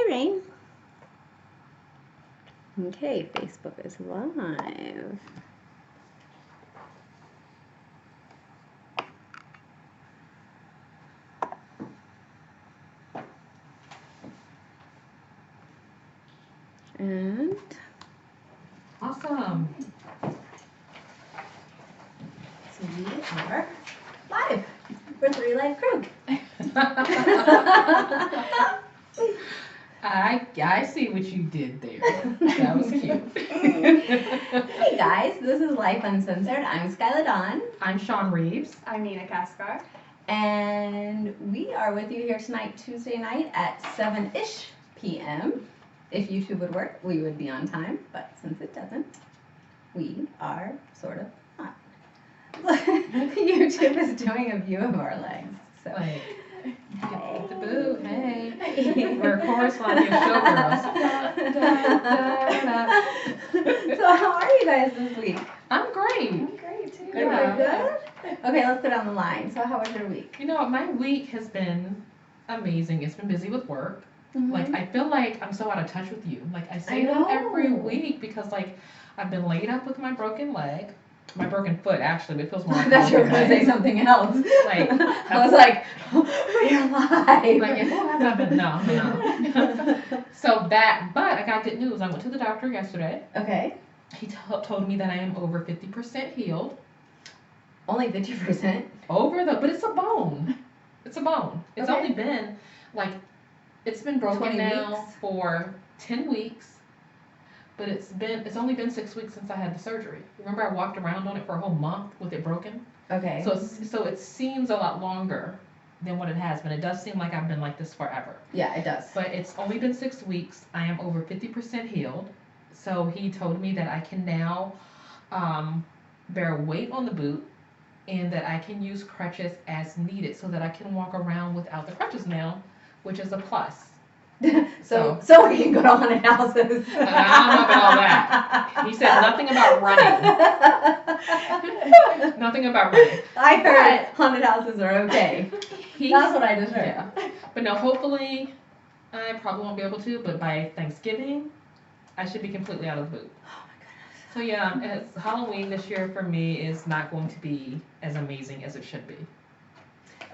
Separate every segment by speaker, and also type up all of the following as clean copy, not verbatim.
Speaker 1: Hey, Rain. Okay, Facebook is live. And
Speaker 2: awesome.
Speaker 1: So we are live for 3 Lyfe crew.
Speaker 2: I see what you did there. That was cute.
Speaker 1: Hey guys, this is Lyfe Uncensored. I'm Skyla Dawn.
Speaker 2: I'm Sean Reeves.
Speaker 3: I'm Nina Kaskar.
Speaker 1: And we are with you here tonight, Tuesday night at 7-ish p.m. If YouTube would work, we would be on time, but since it doesn't, we are sort of not. YouTube is doing a view of our legs, so.
Speaker 2: Like,
Speaker 1: Hey.
Speaker 2: get the boot, hey. We're corresponding showgirls.
Speaker 1: So how are you guys this week?
Speaker 2: I'm great.
Speaker 3: I'm great too.
Speaker 1: Good, good? Okay, let's go down the line. So how was your week?
Speaker 2: You know, my week has been amazing. It's been busy with work.
Speaker 1: Mm-hmm.
Speaker 2: Like, I feel like I'm so out of touch with you. Like, I say
Speaker 1: I
Speaker 2: that
Speaker 1: know.
Speaker 2: every week because, like, I've been laid up with my broken leg. My broken foot, actually, but it feels more like
Speaker 1: I thought you were
Speaker 2: broken
Speaker 1: going to
Speaker 2: leg.
Speaker 1: say something else.
Speaker 2: Like,
Speaker 1: I was like, we're live.
Speaker 2: Like, who has I been? No. So that, but I got good news. I went to the doctor yesterday.
Speaker 1: Okay.
Speaker 2: He told me that I am over 50% healed.
Speaker 1: Only 50%.
Speaker 2: But it's a bone. It's a bone. It's
Speaker 1: Okay.
Speaker 2: only been, like, it's been broken
Speaker 1: 20
Speaker 2: now
Speaker 1: weeks?
Speaker 2: for 10 weeks. But it's only been 6 weeks since I had the surgery. Remember I walked around on it for a whole month with it broken?
Speaker 1: Okay.
Speaker 2: So it seems a lot longer than what it has been. It does seem like I've been like this forever.
Speaker 1: Yeah, it does.
Speaker 2: But it's only been 6 weeks. I am over 50% healed. So he told me that I can now bear weight on the boot and that I can use crutches as needed so that I can walk around without the crutches now, which is a plus.
Speaker 1: so we can go to haunted houses.
Speaker 2: I don't know about all that. He said nothing about running. Nothing about running.
Speaker 1: I heard haunted houses are okay. That's what I just heard.
Speaker 2: Yeah. But no, hopefully I probably won't be able to, but by Thanksgiving, I should be completely out of the boot.
Speaker 1: Oh my goodness.
Speaker 2: So yeah, Halloween this year for me is not going to be as amazing as it should be.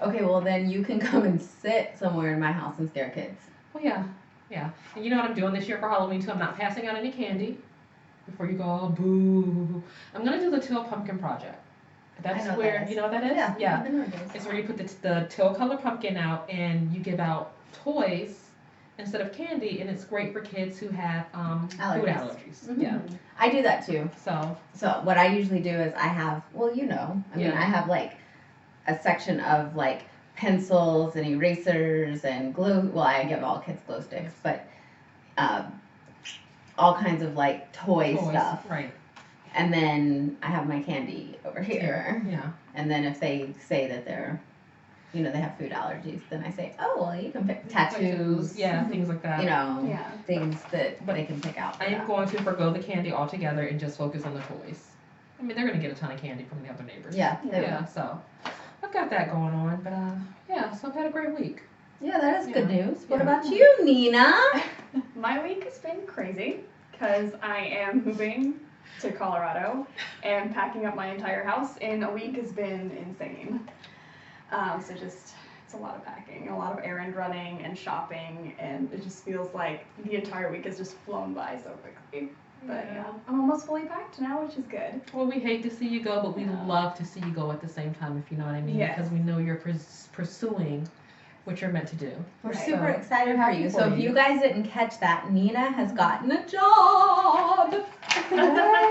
Speaker 1: Okay, well then you can come and sit somewhere in my house and scare kids.
Speaker 2: Well, yeah. And you know what I'm doing this year for Halloween too? I'm not passing out any candy. Before you go, oh, boo. I'm going to do the Teal Pumpkin Project. That's
Speaker 1: I know
Speaker 2: where,
Speaker 1: that is.
Speaker 2: you know what that is?
Speaker 1: Yeah. I know it is.
Speaker 2: It's where you put the teal color pumpkin out and you give out toys instead of candy, and it's great for kids who have food allergies.
Speaker 1: Mm-hmm.
Speaker 2: Yeah.
Speaker 1: I do that too.
Speaker 2: So
Speaker 1: what I usually do is I have, well, I have like a section of like pencils and erasers and glue. Well, I give all kids glow sticks, but all kinds of like toy stuff.
Speaker 2: Right.
Speaker 1: And then I have my candy over here.
Speaker 2: Yeah.
Speaker 1: And then if they say that they're, they have food allergies, then I say, oh, well, you can pick tattoos.
Speaker 2: Yeah, things like that.
Speaker 1: Things that they can pick out.
Speaker 2: I am going to forgo the candy altogether and just focus on the toys. I mean, they're going to get a ton of candy from the other neighbors.
Speaker 1: Yeah.
Speaker 2: Yeah, so I've got that going on, but so I've had a great week.
Speaker 1: Yeah, that is good news. What
Speaker 2: Yeah.
Speaker 1: about you, Nina?
Speaker 3: My week has been crazy because I am moving to Colorado and packing up my entire house in a week has been insane. So just, it's a lot of packing, a lot of errand running and shopping, and it just feels like the entire week has just flown by so quickly. But yeah, I'm almost fully packed now, which is good.
Speaker 2: Well, we hate to see you go, but we love to see you go at the same time, if you know what I mean.
Speaker 3: Yes.
Speaker 2: Because we know you're pursuing what you're meant to do.
Speaker 1: We're
Speaker 3: Right.
Speaker 1: super
Speaker 2: So,
Speaker 1: excited
Speaker 2: we're
Speaker 1: for
Speaker 2: happy
Speaker 1: you.
Speaker 2: for
Speaker 1: So if
Speaker 2: you.
Speaker 1: you guys didn't catch that, Nina has gotten a job.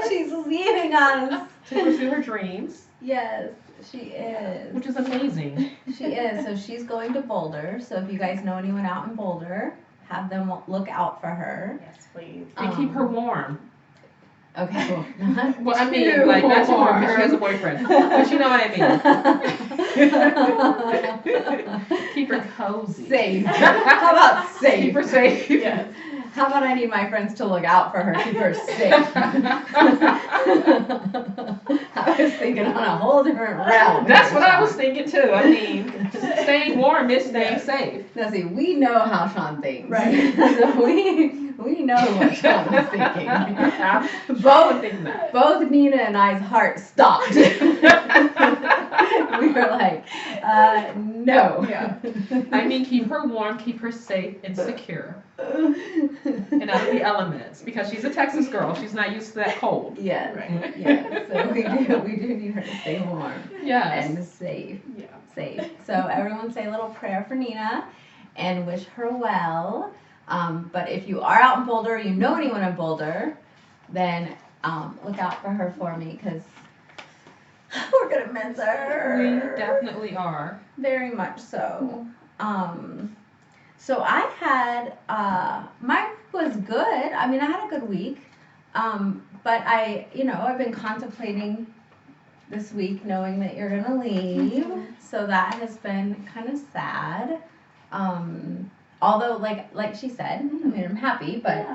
Speaker 1: She's leaving us.
Speaker 2: To pursue her dreams,
Speaker 1: Yes, she is.
Speaker 2: which is amazing.
Speaker 1: She is. So she's going to Boulder. So if you guys know anyone out in Boulder, have them look out for her.
Speaker 3: Yes, please.
Speaker 2: And keep her warm.
Speaker 1: Okay, cool.
Speaker 2: Well, I mean, like, not too warm because she has a boyfriend. But you know what I mean. Keep her cozy.
Speaker 1: Safe. How about safe?
Speaker 2: Keep her safe.
Speaker 3: Yes.
Speaker 1: How about I need my friends to look out for her, keep her safe? How was thinking on a whole different realm.
Speaker 2: That's what I was thinking too. I mean, staying warm is staying safe.
Speaker 1: Now see, we know how Sean thinks.
Speaker 3: Right.
Speaker 1: So we know what Sean was thinking.
Speaker 2: Both
Speaker 1: Both Nina and I's heart stopped. We were like, no.
Speaker 3: Yeah.
Speaker 2: I mean, keep her warm, keep her safe and secure. And out of the elements, because she's a Texas girl, she's not used to that cold.
Speaker 1: Yes.
Speaker 3: Right.
Speaker 1: Yes. So we do need her to stay warm
Speaker 2: Yes.
Speaker 1: and safe.
Speaker 3: Yeah.
Speaker 1: Safe. So everyone say a little prayer for Nina and wish her well. But if you are out in Boulder, you know anyone in Boulder, then look out for her for me because we're gonna miss her.
Speaker 2: We definitely are.
Speaker 1: Very much so. So I had mine was good. I mean, I had a good week. But I've been contemplating this week knowing that you're gonna leave. So that has been kind of sad. Although like she said, I mean, I'm happy, but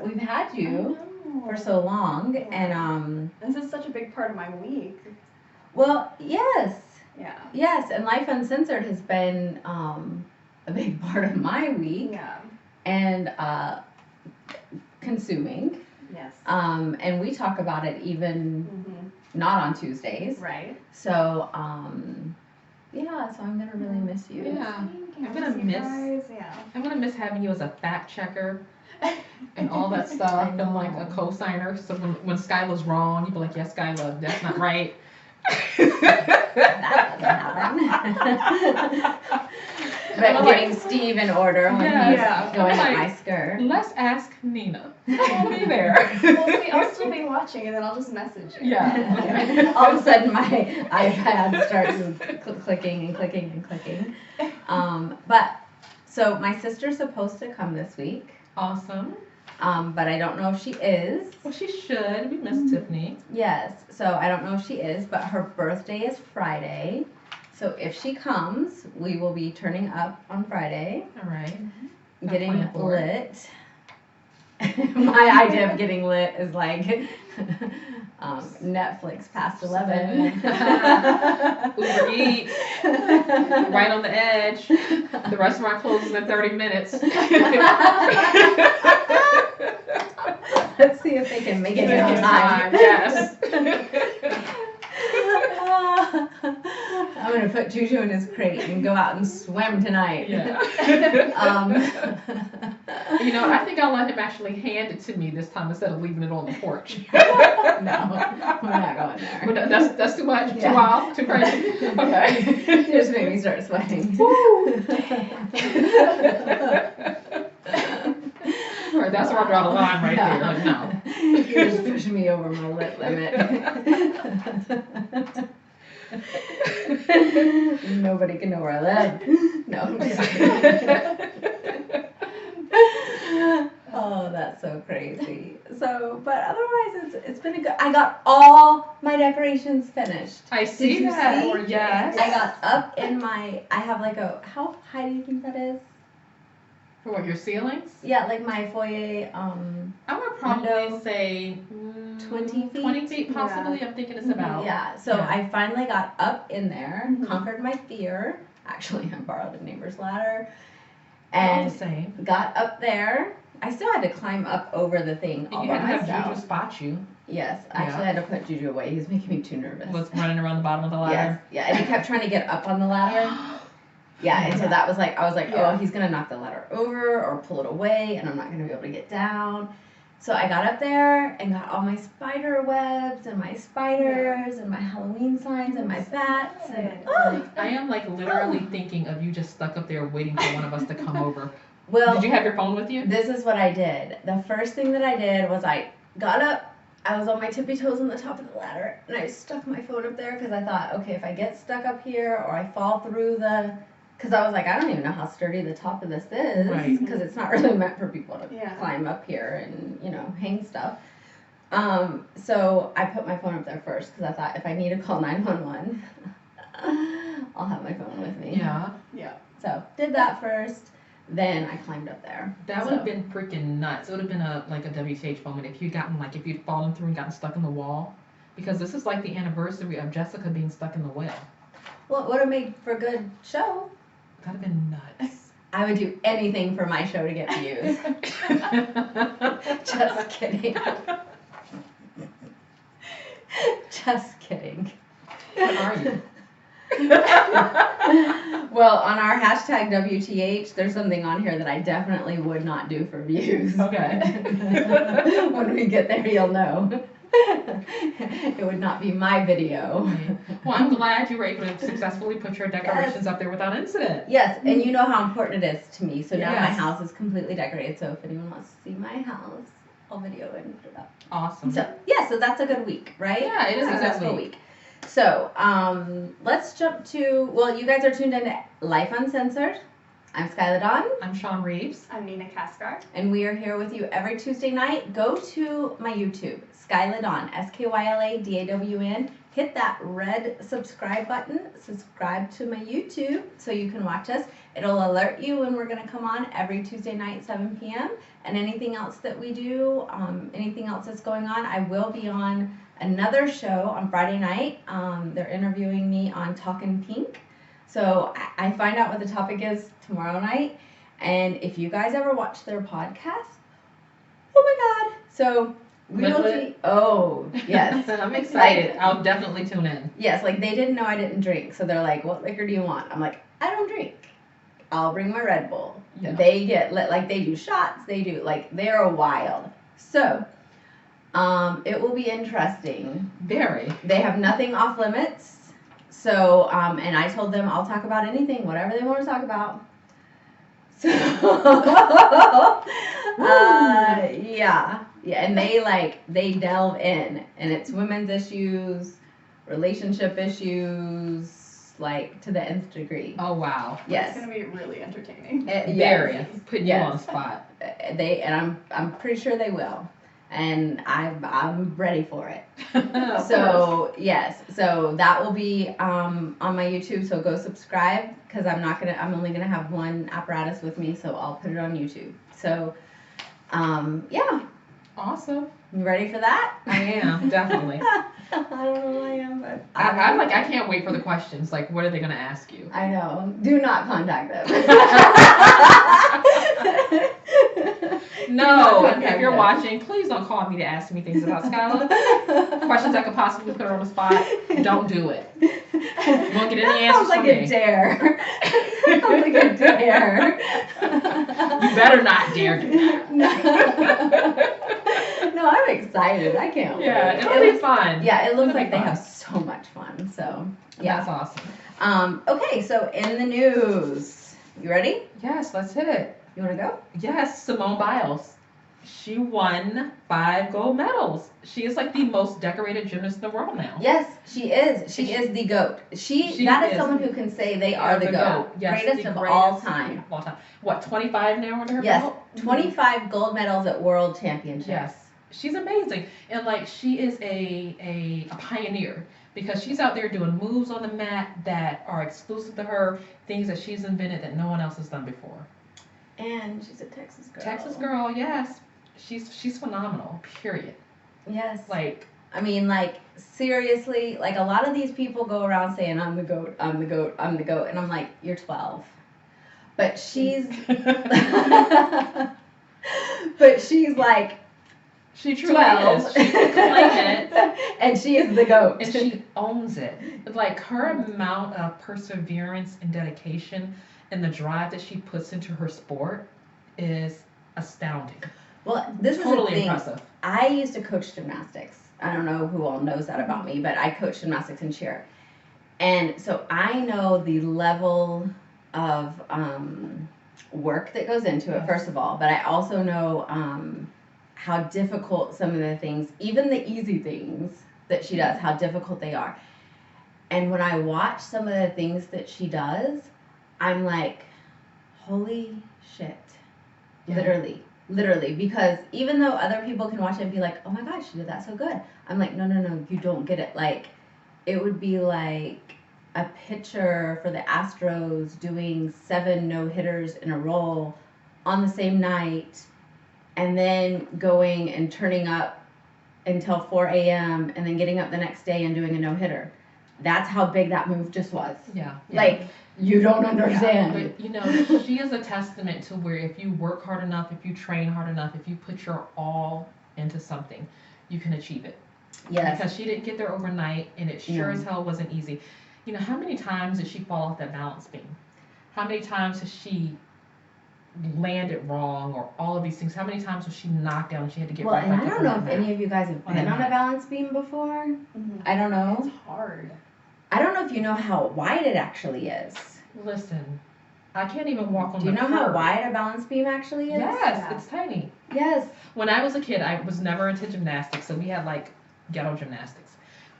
Speaker 1: we've had you for so long, and
Speaker 3: This is such a big part of my week.
Speaker 1: well, yes, and Life Uncensored has been a big part of my week,
Speaker 3: Yeah.
Speaker 1: and consuming,
Speaker 3: Yes.
Speaker 1: and we talk about it even not on Tuesdays.
Speaker 3: Right.
Speaker 1: So so I'm gonna really miss you.
Speaker 2: Yeah.
Speaker 3: I'm
Speaker 2: gonna miss having you as a fact checker and all that stuff and like a co-signer. So when Skyla's wrong, you'd be like, yes, Skyla, that's not right.
Speaker 1: That doesn't happen. But getting Steve in order when he's going up my skirt.
Speaker 2: Let's ask Nina. I'll be there.
Speaker 3: Well, see, I'll still be watching, and then I'll just message you.
Speaker 2: Yeah.
Speaker 1: All of a sudden, my iPad starts clicking and clicking and clicking. But so my sister's supposed to come this week.
Speaker 2: Awesome.
Speaker 1: But I don't know if she is.
Speaker 2: Well, she should. We miss Tiffany.
Speaker 1: Yes. So I don't know if she is, but her birthday is Friday. So if she comes, we will be turning up on Friday.
Speaker 2: All right.
Speaker 1: Getting
Speaker 2: plan for
Speaker 1: lit. My idea of getting lit is like Netflix past 11.
Speaker 2: Uber Eats. Right on the edge. The restaurant closes in 30 minutes.
Speaker 1: Let's see if they can make it on time.
Speaker 2: Yes.
Speaker 1: I'm gonna put Juju in his crate and go out and swim tonight.
Speaker 2: Yeah. You know, I think I'll let him actually hand it to me this time instead of leaving it on the porch.
Speaker 1: No, we're not going there.
Speaker 2: But that's too much,
Speaker 1: Yeah.
Speaker 2: too wild, too crazy. Okay.
Speaker 1: You just made me start sweating.
Speaker 2: All right, that's where I draw the line right there. Like, no.
Speaker 1: You're just pushing me over my lit limit. Nobody can know where I live. No, I'm just kidding. Oh, that's so crazy. So, but otherwise, it's been a good. I got all my decorations finished.
Speaker 2: I see
Speaker 1: Did you
Speaker 2: that.
Speaker 1: see?
Speaker 2: Yes.
Speaker 1: I got up in my. I have like a. How high do you think that is?
Speaker 2: For what, your ceilings?
Speaker 1: Yeah, like my foyer.
Speaker 2: I would probably
Speaker 1: Window,
Speaker 2: say
Speaker 1: 20 feet?
Speaker 2: 20 feet, possibly.
Speaker 3: Yeah.
Speaker 2: I'm thinking it's about.
Speaker 1: Yeah. So
Speaker 2: Yeah.
Speaker 1: I finally got up in there,
Speaker 3: Mhm.
Speaker 1: conquered my fear. Actually, I borrowed a neighbor's ladder,
Speaker 2: All
Speaker 1: and
Speaker 2: the same.
Speaker 1: got up there. I still had to climb up over the thing
Speaker 2: And
Speaker 1: all
Speaker 2: you
Speaker 1: by
Speaker 2: had to have
Speaker 1: myself.
Speaker 2: Juju spot you.
Speaker 1: Yes, I actually had to put Juju away. He was making me too nervous.
Speaker 2: Was running around the bottom of the
Speaker 1: Yes,
Speaker 2: ladder.
Speaker 1: yeah, and he kept trying to get up on the ladder. Yeah, and so that was like, I was like,
Speaker 3: Yeah.
Speaker 1: oh, he's gonna knock the ladder over or pull it away, and I'm not gonna be able to get down. So I got up there and got all my spider webs and my spiders and my Halloween signs and my bats. And, oh,
Speaker 2: I am like literally thinking of you just stuck up there waiting for one of us to come over.
Speaker 1: well,
Speaker 2: Did you have your phone with you?
Speaker 1: this is what I did. The first thing that I did was I got up, I was on my tippy toes on the top of the ladder, and I stuck my phone up there because I thought, okay, if I get stuck up here or I fall through the, because I was like, I don't even know how sturdy the top of this is,
Speaker 2: Right.
Speaker 1: because it's not really meant for people to
Speaker 3: Yeah.
Speaker 1: climb up here and, hang stuff. So I put my phone up there first because I thought if I need to call 911, I'll have my phone with me.
Speaker 2: Yeah.
Speaker 3: Yeah.
Speaker 1: So did that first, then I climbed up there.
Speaker 2: That would have been freaking nuts. It would have been like a WTH moment if you'd fallen through and gotten stuck in the wall. because this is like the anniversary of Jessica being stuck in the well.
Speaker 1: Well, it would have made for a good show.
Speaker 2: That'd have been nuts.
Speaker 1: I would do anything for my show to get views. Just kidding. Just kidding.
Speaker 2: What are you?
Speaker 1: Well, on our hashtag WTH, there's something on here that I definitely would not do for views.
Speaker 2: Okay.
Speaker 1: When we get there, you'll know. It would not be my video.
Speaker 2: Well, I'm glad you were able to successfully put your decorations up there without incident.
Speaker 1: Yes, and you know how important it is to me. So now my
Speaker 2: Yes.
Speaker 1: house is completely decorated. So if anyone wants to see my house, I'll video it and put it up.
Speaker 2: Awesome.
Speaker 1: So yeah, so that's a good week, right?
Speaker 2: Yeah, it is a good
Speaker 1: successful
Speaker 2: week.
Speaker 1: So let's jump to, well, you guys are tuned in to Lyfe Uncensored. I'm Skylar Dawn,
Speaker 2: I'm Sean Reeves.
Speaker 3: I'm Nina Kaskar.
Speaker 1: and we are here with you every Tuesday night. Go to my YouTube, Skylar Dawn, SKYLADAWN. Hit that red subscribe button. Subscribe to my YouTube so you can watch us. It'll alert you when we're going to come on every Tuesday night, 7 p.m. And anything else that we do, anything else that's going on, I will be on another show on Friday night. They're interviewing me on Talkin' Pink. So I find out what the topic is tomorrow night. And if you guys ever watch their podcast, oh my God. So we will be, oh, yes.
Speaker 2: I'm excited. I'll definitely tune in.
Speaker 1: Yes, like they didn't know I didn't drink. So they're like, what liquor do you want? I'm like, I don't drink. I'll bring my Red Bull.
Speaker 2: Yeah.
Speaker 1: They get lit, like they do shots. They do, like they're wild. So it will be interesting.
Speaker 2: Very.
Speaker 1: They have nothing off limits. So, and I told them I'll talk about anything, whatever they want to talk about. So, yeah, and they delve in, and it's women's issues, relationship issues, like to the nth degree.
Speaker 2: Oh, wow.
Speaker 1: Yes,
Speaker 3: It's going to be really entertaining.
Speaker 2: Very. Putting you
Speaker 1: Yes.
Speaker 2: on the spot.
Speaker 1: I'm pretty sure they will, and I'm ready for it.
Speaker 2: Of course.
Speaker 1: So yes, so that will be on my YouTube. So go subscribe because I'm only gonna have one apparatus with me, so I'll put it on YouTube. So yeah,
Speaker 2: Awesome.
Speaker 1: you ready for that?
Speaker 2: I am, definitely.
Speaker 1: I don't know who I am, but
Speaker 2: I'm like, I can't wait for the questions. Like, what are they going to ask you?
Speaker 1: I know. Do not contact them.
Speaker 2: No,
Speaker 1: contact
Speaker 2: if you're
Speaker 1: them.
Speaker 2: watching, please don't call me to ask me things about Skylar. Questions I could possibly put her on the spot. Don't do it. You won't get any answers
Speaker 1: Sounds like
Speaker 2: from
Speaker 1: a
Speaker 2: me.
Speaker 1: dare. Sounds like a dare.
Speaker 2: You better not dare do that.
Speaker 1: No, I'm excited. I can't wait.
Speaker 2: Yeah, it'll be fun.
Speaker 1: Yeah, it looks
Speaker 2: It'll be
Speaker 1: like they
Speaker 2: fun.
Speaker 1: have so much fun. So yeah.
Speaker 2: That's awesome.
Speaker 1: Okay, so in the news, you ready?
Speaker 2: Yes, let's hit it.
Speaker 1: You want to go?
Speaker 2: Yes, Simone Biles. She won 5 gold medals. She is like the most decorated gymnast in the world now.
Speaker 1: Yes, she is. She is the GOAT.
Speaker 2: She
Speaker 1: That is
Speaker 2: is.
Speaker 1: someone who can say they are the GOAT.
Speaker 2: Yes,
Speaker 1: Greatest
Speaker 2: the
Speaker 1: of
Speaker 2: greatest
Speaker 1: all time.
Speaker 2: of all time. What, 25 now under her
Speaker 1: Yes,
Speaker 2: belt?
Speaker 1: 25 gold medals at World Championships.
Speaker 2: Yes. She's amazing. And like she is a pioneer because she's out there doing moves on the mat that are exclusive to her, things that she's invented that no one else has done before.
Speaker 1: And she's a Texas girl.
Speaker 2: Texas girl, yes. She's phenomenal, period.
Speaker 1: Yes.
Speaker 2: Like,
Speaker 1: I mean, like, seriously, like, a lot of these people go around saying, I'm the GOAT, I'm the GOAT, I'm the GOAT. And I'm like, you're 12. But she's, but she's like
Speaker 2: she truly
Speaker 1: 12.
Speaker 2: is. She can claim it.
Speaker 1: And she is the GOAT.
Speaker 2: And she owns it. Like her amount of perseverance and dedication and the drive that she puts into her sport is astounding.
Speaker 1: Well, this is
Speaker 2: Totally
Speaker 1: the thing.
Speaker 2: impressive.
Speaker 1: I used to coach gymnastics. I don't know who all knows that about me, but I coach gymnastics and cheer. And so I know the level of work that goes into it,
Speaker 2: Yes.
Speaker 1: first of all, but I also know how difficult some of the things, even the easy things that she does, how difficult they are. And when I watch some of the things that she does, I'm like, holy shit.
Speaker 2: Yeah.
Speaker 1: Literally, because even though other people can watch it and be like, oh my gosh, she did that so good. I'm like, no, you don't get it. Like, it would be like a pitcher for the Astros doing 7 no-hitters in a row on the same night and then going and turning up until 4 a.m. and then getting up the next day and doing a no-hitter. That's how big that move just was.
Speaker 2: Yeah.
Speaker 1: Like, you don't understand.
Speaker 2: But you know, she is a testament to where if you work hard enough, if you train hard enough, if you put your all into something, you can achieve it.
Speaker 1: Yes.
Speaker 2: Because she didn't get there overnight, and it sure as hell wasn't easy. You know, how many times did she fall off that balance beam? How many times has she landed wrong, or all of these things? How many times was she knocked down and she had to get right
Speaker 1: Well,
Speaker 2: back
Speaker 1: and I
Speaker 2: up
Speaker 1: don't
Speaker 2: on
Speaker 1: know
Speaker 2: that
Speaker 1: if
Speaker 2: mat?
Speaker 1: any of you guys have
Speaker 2: On
Speaker 1: been
Speaker 2: that
Speaker 1: on a
Speaker 2: mat.
Speaker 1: balance beam before.
Speaker 3: Mhm.
Speaker 1: I don't know.
Speaker 3: It's hard.
Speaker 1: I don't know if you know how wide it actually is.
Speaker 2: Listen, I can't even walk on
Speaker 1: Do you
Speaker 2: the
Speaker 1: know how
Speaker 2: curb.
Speaker 1: wide a balance beam actually is?
Speaker 2: Yes,
Speaker 3: Yeah.
Speaker 2: it's tiny.
Speaker 1: Yes.
Speaker 2: When I was a kid, I was never into gymnastics, so we had like ghetto gymnastics,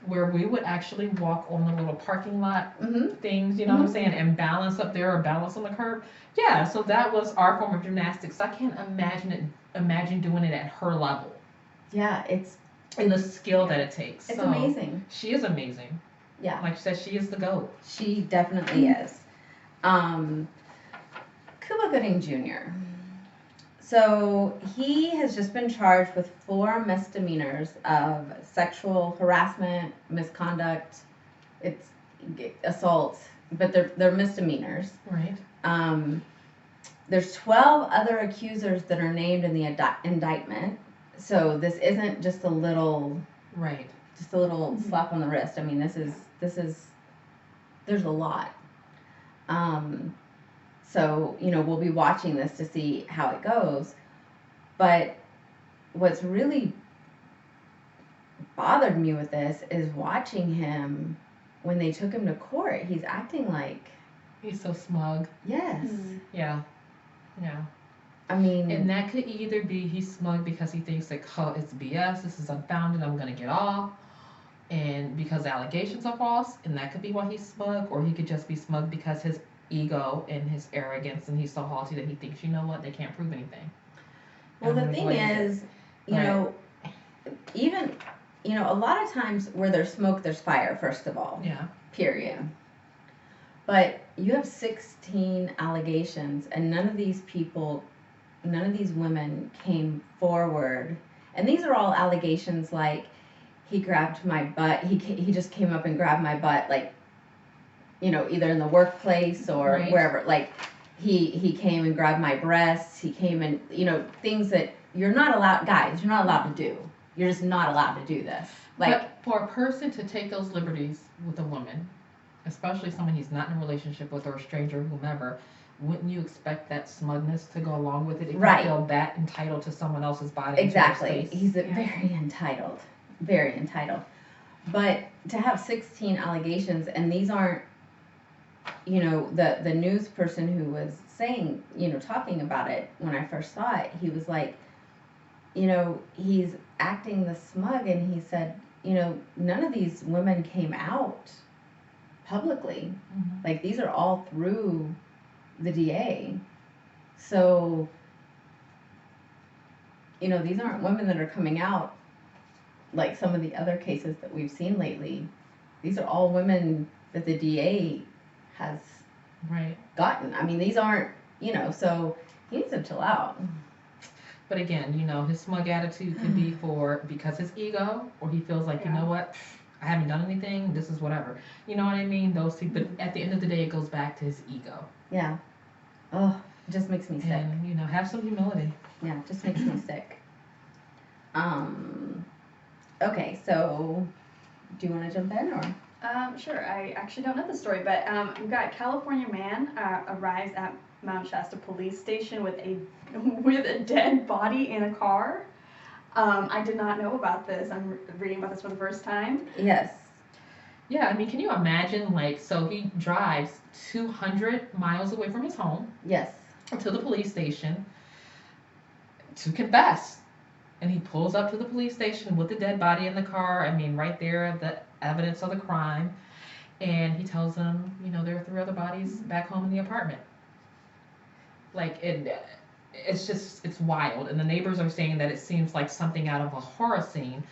Speaker 2: where we would actually walk on the little parking lot
Speaker 1: Mm-hmm.
Speaker 2: things, you know what I'm saying, and balance up there or balance on the curb. Yeah, so that was our form of gymnastics. I can't imagine doing it at her level
Speaker 1: Yeah, it's
Speaker 2: and the skill that it takes.
Speaker 1: it's
Speaker 2: So,
Speaker 1: amazing.
Speaker 2: She is amazing.
Speaker 1: Yeah,
Speaker 2: Like you said, she is the GOAT.
Speaker 1: she definitely is. Cuba Gooding Jr. So he has just been charged with 4 misdemeanors of sexual harassment, misconduct, it's assault, but they're misdemeanors.
Speaker 2: Right.
Speaker 1: There's 12 other accusers that are named in the indictment. So this isn't just a little
Speaker 2: Right.
Speaker 1: slap on the wrist. I mean, this is there's a lot. So, you know, we'll be watching this to see how it goes. But what's really bothered me with this is watching him when they took him to court. He's acting like,
Speaker 2: He's so smug.
Speaker 1: yes.
Speaker 3: Mhm.
Speaker 2: Yeah. Yeah.
Speaker 1: I mean,
Speaker 2: And that could either be he's smug because he thinks like, oh, it's BS, this is unfounded, I'm gonna get off, and because the allegations are false, and that could be why he's smug, or he could just be smug because his ego and his arrogance, and he's so haughty that he thinks, you know what, they can't prove anything.
Speaker 1: well, the
Speaker 2: I'm
Speaker 1: thing
Speaker 2: gonna go ahead and
Speaker 1: is, you
Speaker 2: Right.
Speaker 1: know, even, you know, a lot of times where there's smoke, there's fire, first of all.
Speaker 2: Yeah.
Speaker 1: Period. But you have 16 allegations, and none of these women came forward. And these are all allegations like, he grabbed my butt, he just came up and grabbed my butt, like, you know, either in the workplace or
Speaker 2: Right.
Speaker 1: wherever. Like, he came and grabbed my breasts, he came and, you know, things that you're not allowed, guys, you're not allowed to do. You're just not allowed to do this. Like,
Speaker 2: But for a person to take those liberties with a woman, especially someone he's not in a relationship with or a stranger, whomever, wouldn't you expect that smugness to go along with it if
Speaker 1: Right.
Speaker 2: you feel that entitled to someone else's body? and to
Speaker 1: exactly.
Speaker 2: their space?
Speaker 1: He's
Speaker 3: Yeah.
Speaker 1: very entitled. Very entitled. But to have 16 allegations, and these aren't, you know, the news person who was saying, you know, talking about it when I first saw it, he was like, you know, he's acting the smug, and he said, you know, none of these women came out publicly.
Speaker 2: Mhm.
Speaker 1: Like, these are all through the DA. So, you know, these aren't women that are coming out like some of the other cases that we've seen lately. These are all women that the DA has
Speaker 2: Right.
Speaker 1: gotten. I mean, these aren't, you know, so he needs to chill out.
Speaker 2: But again, you know, his smug attitude could be because his ego, or he feels like, you
Speaker 3: Yeah.
Speaker 2: know what, I haven't done anything, this is whatever. You know what I mean? Those two, but at the end of the day, it goes back to his ego.
Speaker 1: Yeah. Oh, it just makes me sick.
Speaker 2: And, you know, have some humility.
Speaker 1: Yeah, it just makes me sick. Okay, so do you want to jump in or?
Speaker 3: Sure. I actually don't know the story, but we've got a California man arrives at Mount Shasta police station with a dead body in a car. I did not know about this. I'm reading about this for the first time.
Speaker 1: Yes.
Speaker 2: Yeah, I mean, can you imagine, like, so he drives 200 miles away from his home
Speaker 1: Yes.
Speaker 2: to the police station to confess. And he pulls up to the police station with the dead body in the car. I mean, right there, the evidence of the crime. And he tells them, you know, there are 3 other bodies back home in the apartment. Like, it's just, it's wild. And the neighbors are saying that it seems like something out of a horror scene.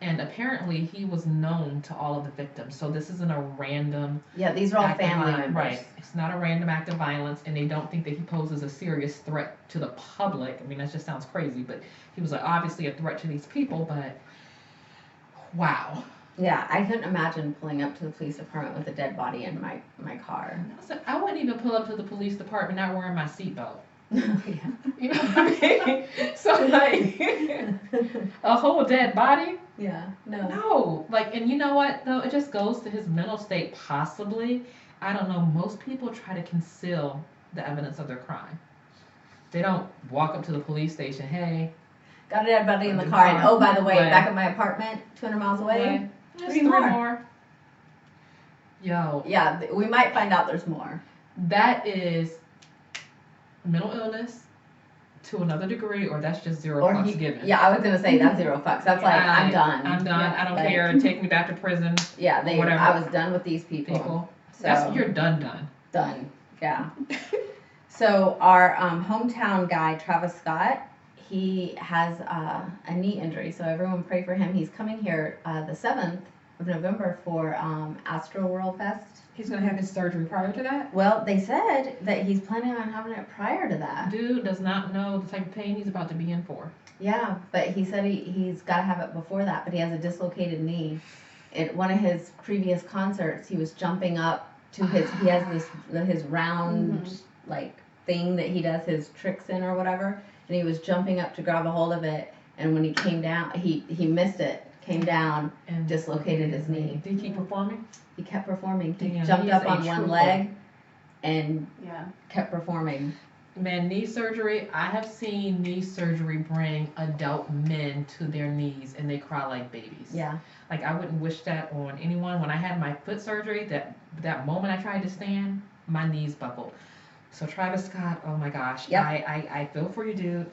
Speaker 2: And apparently he was known to all of the victims. So this isn't a random
Speaker 1: Yeah, these are all
Speaker 2: act of
Speaker 1: family
Speaker 2: violence.
Speaker 1: members.
Speaker 2: Right. It's not a random act of violence, and they don't think that he poses a serious threat to the public. I mean, that just sounds crazy, but he was like, obviously a threat to these people. But Wow.
Speaker 1: Yeah, I couldn't imagine pulling up to the police department with a dead body in my car.
Speaker 2: I wouldn't even pull up to the police department not wearing my seatbelt.
Speaker 1: Yeah.
Speaker 2: You know what I mean? So like a whole dead body?
Speaker 1: Yeah, no.
Speaker 2: No. Like, and you know what though? It just goes to his mental state possibly. I don't know. Most people try to conceal the evidence of their crime. They don't walk up to the police station, hey.
Speaker 1: Got a dead body in the car, and oh, by the way, back at my apartment, 200 miles away,
Speaker 2: three more. Yo.
Speaker 1: Yeah, we might find out there's more.
Speaker 2: That is mental illness to another degree, or that's just zero fucks given.
Speaker 1: Yeah, I was gonna say that's zero fucks. That's like I'm done.
Speaker 2: I'm done. Yeah, I don't care. Take me back to prison.
Speaker 1: Yeah,
Speaker 2: whatever.
Speaker 1: I was done with these people. So
Speaker 2: you're done.
Speaker 1: Done. Yeah. So our hometown guy, Travis Scott, he has a knee injury. So everyone pray for him. He's coming here the 7th of November for Astro World Fest.
Speaker 2: He's gonna have his surgery prior to that?
Speaker 1: Well, they said that he's planning on having it prior to that.
Speaker 2: Dude does not know the type of pain he's about to be in for.
Speaker 1: Yeah, but he said he's got to have it before that, but he has a dislocated knee. At one of his previous concerts, he was jumping up to he has his round like thing that he does his tricks in or whatever, and he was jumping up to grab a hold of it, and when he came down, he missed it, came down, and dislocated his knee.
Speaker 2: Did he keep performing?
Speaker 1: He kept performing. He
Speaker 2: Damn,
Speaker 1: jumped up on one leg and kept performing.
Speaker 2: Man, knee surgery, I have seen knee surgery bring adult men to their knees and they cry like babies.
Speaker 1: Yeah.
Speaker 2: Like, I wouldn't wish that on anyone. When I had my foot surgery, that moment I tried to stand, my knees buckled. So Travis Scott, oh my gosh. Yep. I feel for you, dude.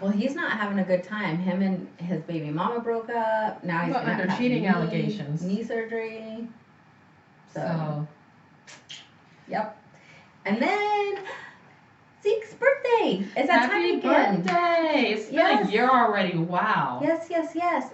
Speaker 1: Well, he's not having a good time. Him and his baby mama broke up. Now he's
Speaker 2: under cheating allegations.
Speaker 1: Knee surgery.
Speaker 2: So.
Speaker 1: Yep. And then Zeke's birthday. It's that time again.
Speaker 2: Happy birthday. It's been a year already. Wow.
Speaker 1: Yes.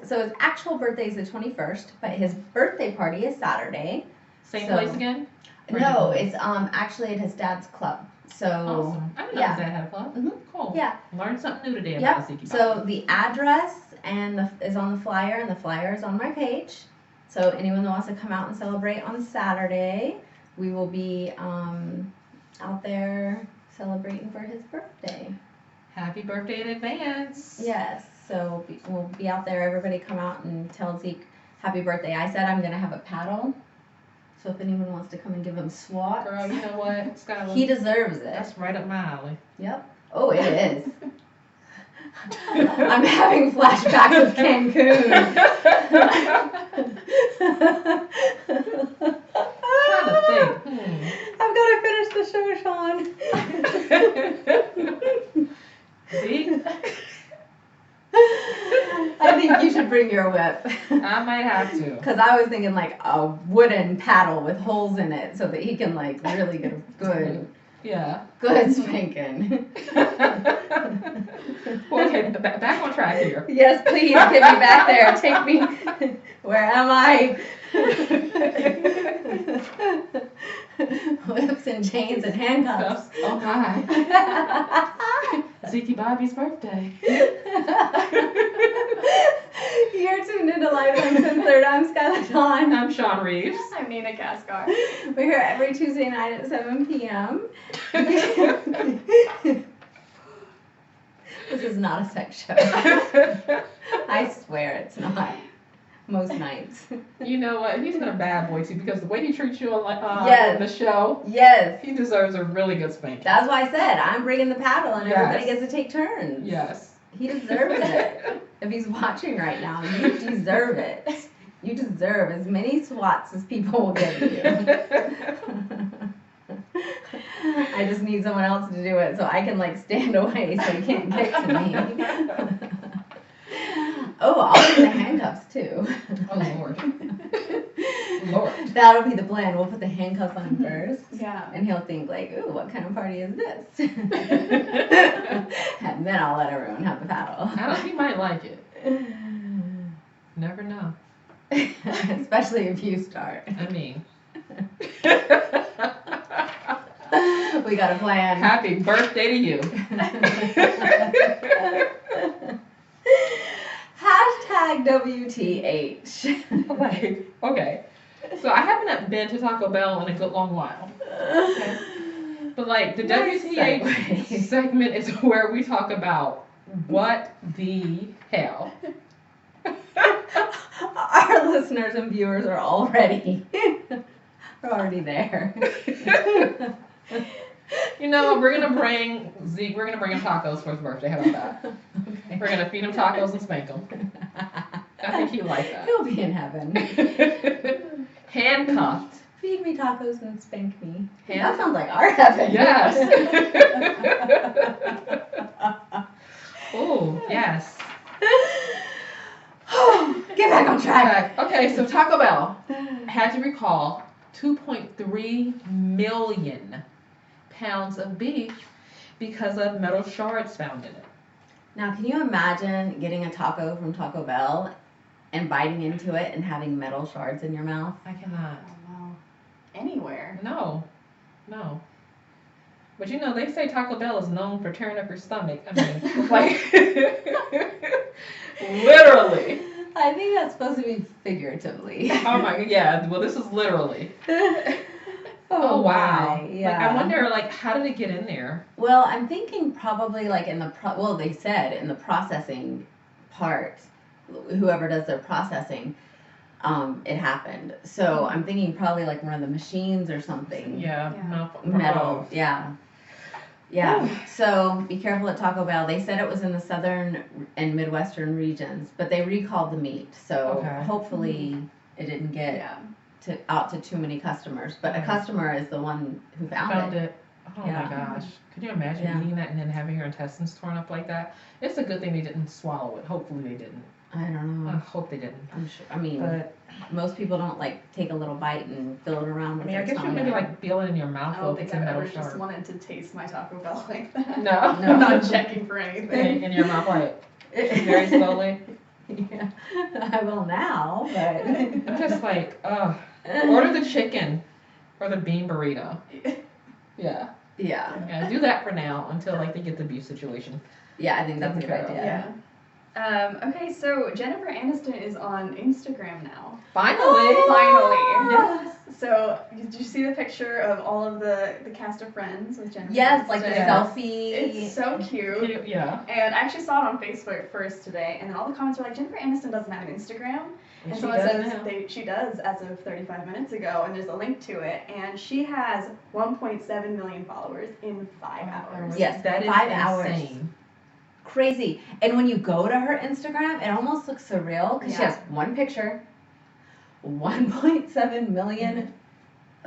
Speaker 1: So his actual birthday is the 21st, but his birthday party is Saturday.
Speaker 2: Same place again?
Speaker 1: No, it's actually at his dad's club. So
Speaker 2: awesome. I didn't know his dad had a club.
Speaker 1: Mm-hmm.
Speaker 2: Cool.
Speaker 1: Yeah.
Speaker 2: Learned something new today about Zeke.
Speaker 1: So the address is on the flyer, and the flyer is on my page. So anyone that wants to come out and celebrate on Saturday, we will be out there celebrating for his birthday.
Speaker 2: Happy birthday in advance.
Speaker 1: Yes. So we'll be out there. Everybody come out and tell Zeke happy birthday. I said I'm going to have a paddle. So if anyone wants to come and give him swats.
Speaker 2: Girl, you know what, Skylar?
Speaker 1: He deserves it.
Speaker 2: That's right up my alley.
Speaker 1: Yep. Oh, it is. I'm having flashbacks of Cancun.
Speaker 2: Trying to think.
Speaker 1: I've got to finish the show, Sean.
Speaker 2: See?
Speaker 1: I think you should bring your whip.
Speaker 2: I might have to.
Speaker 1: Because I was thinking like a wooden paddle with holes in it so that he can like really get a good spanking.
Speaker 2: Well, okay, back on track here.
Speaker 1: Yes, please get me back there. Take me. Where am I? Whips and chains and handcuffs.
Speaker 2: Oh my. Zeke Bobby's birthday.
Speaker 1: You're tuned into Lyfe Uncensored. I'm Skylar Dawn.
Speaker 2: I'm Sean Reeves.
Speaker 3: I'm Nina Cascar.
Speaker 1: We're here every Tuesday night at 7 p.m. This is not a sex show. I swear it's not. Most nights.
Speaker 2: You know what? He's been a bad boy too, because the way he treats you on the show, he deserves a really good spanking.
Speaker 1: That's why I said I'm bringing the paddle and everybody gets to take turns.
Speaker 2: Yes.
Speaker 1: He deserves it. If he's watching right now, you deserve it. You deserve as many swats as people will give you. I just need someone else to do it so I can like stand away so he can't get to me. Oh, I'll do the handcuffs too.
Speaker 2: Oh, Lord. Lord.
Speaker 1: That'll be the plan. We'll put the handcuffs on him first.
Speaker 3: Yeah.
Speaker 1: And he'll think like, ooh, what kind of party is this? And then I'll let everyone have the paddle.
Speaker 2: I don't think he might like it. Never know.
Speaker 1: Especially if you start.
Speaker 2: I mean.
Speaker 1: We got a plan.
Speaker 2: Happy birthday to you.
Speaker 1: Hashtag WTH.
Speaker 2: Like, okay. So I haven't been to Taco Bell in a good long while. Okay. But like the
Speaker 1: Nice
Speaker 2: WTH
Speaker 1: segue.
Speaker 2: segment is where we talk about what the hell.
Speaker 1: Our listeners and viewers are already there.
Speaker 2: You know, we're gonna bring Zeke. We're gonna bring him tacos for his birthday. How about that?
Speaker 1: Okay.
Speaker 2: We're gonna feed him tacos and spank him. I think he like that.
Speaker 1: He'll be in heaven.
Speaker 2: Handcuffed.
Speaker 1: Feed me tacos and spank me.
Speaker 2: Hand-
Speaker 1: That sounds like our heaven.
Speaker 2: Yes. Oh, yes.
Speaker 1: Get back on track.
Speaker 2: Okay, so Taco Bell had to recall 2.3 million pounds of beef because of metal shards found in it.
Speaker 1: Now, can you imagine getting a taco from Taco Bell and biting into it and having metal shards in your mouth?
Speaker 2: I cannot.
Speaker 3: Oh, no. Anywhere.
Speaker 2: No. But you know, they say Taco Bell is known for tearing up your stomach. I mean, like, literally.
Speaker 1: I think that's supposed to be figuratively.
Speaker 2: Oh my, yeah, well, this is literally. Oh, wow.
Speaker 1: my, yeah.
Speaker 2: Like, I wonder, like, how did it get in there?
Speaker 1: Well, I'm thinking probably like in the they said in the processing part, whoever does their processing, it happened. So I'm thinking probably like one of the machines or something.
Speaker 2: Yeah,
Speaker 3: Yeah.
Speaker 1: Metal. Yeah. Yeah. So be careful at Taco Bell. They said it was in the southern and midwestern regions, but they recalled the meat. So
Speaker 2: Okay.
Speaker 1: hopefully it didn't get
Speaker 3: Yeah.
Speaker 1: out to too many customers. But a customer is the one who found it.
Speaker 2: Oh
Speaker 1: Yeah.
Speaker 2: my gosh. Could you imagine
Speaker 1: Yeah.
Speaker 2: eating that and then having your intestines torn up like that? It's a good thing they didn't swallow it. Hopefully they didn't.
Speaker 1: I don't
Speaker 2: I
Speaker 1: know.
Speaker 2: hope they didn't.
Speaker 1: I'm sure. I mean,
Speaker 2: But,
Speaker 1: most people don't like take a little bite and fill it around
Speaker 2: I
Speaker 1: with
Speaker 2: mean,
Speaker 1: their
Speaker 2: I guess you
Speaker 1: tongue.
Speaker 2: maybe like feel it in your
Speaker 3: I
Speaker 2: mouth
Speaker 3: don't
Speaker 2: if
Speaker 3: think
Speaker 2: it's a
Speaker 3: I've
Speaker 2: metal
Speaker 3: ever just
Speaker 2: shard.
Speaker 3: wanted to taste my Taco Bell like that.
Speaker 2: No?
Speaker 3: I'm not checking for anything.
Speaker 2: In your mouth, like, very slowly.
Speaker 1: Yeah, I will now, but
Speaker 2: I'm just like, order the chicken or the bean burrito. Yeah.
Speaker 1: yeah,
Speaker 2: Yeah, do that for now until like they get the beef situation.
Speaker 1: yeah. I think that's a good
Speaker 2: Taken care of.
Speaker 1: idea.
Speaker 3: Yeah. Okay, so Jennifer Aniston is on Instagram now.
Speaker 2: Finally!
Speaker 3: Finally.
Speaker 2: Yes.
Speaker 3: So, did you see the picture of all of the cast of Friends with Jennifer
Speaker 1: Yes, like the
Speaker 3: Aniston?
Speaker 1: selfie.
Speaker 3: It's so cute.
Speaker 2: Yeah.
Speaker 3: And I actually saw it on Facebook first today, and then all the comments were like, Jennifer Aniston doesn't have an Instagram. And
Speaker 2: She
Speaker 3: someone
Speaker 2: does
Speaker 3: says
Speaker 2: now.
Speaker 3: she does as of 35 minutes ago, and there's a link to it. And she has 1.7 million followers in 5 hours.
Speaker 1: Yes,
Speaker 2: That is
Speaker 1: 5 hours.
Speaker 2: insane.
Speaker 1: Crazy. And when you go to her Instagram, it almost looks surreal because she
Speaker 3: Yeah.
Speaker 1: has one picture, 1.7 million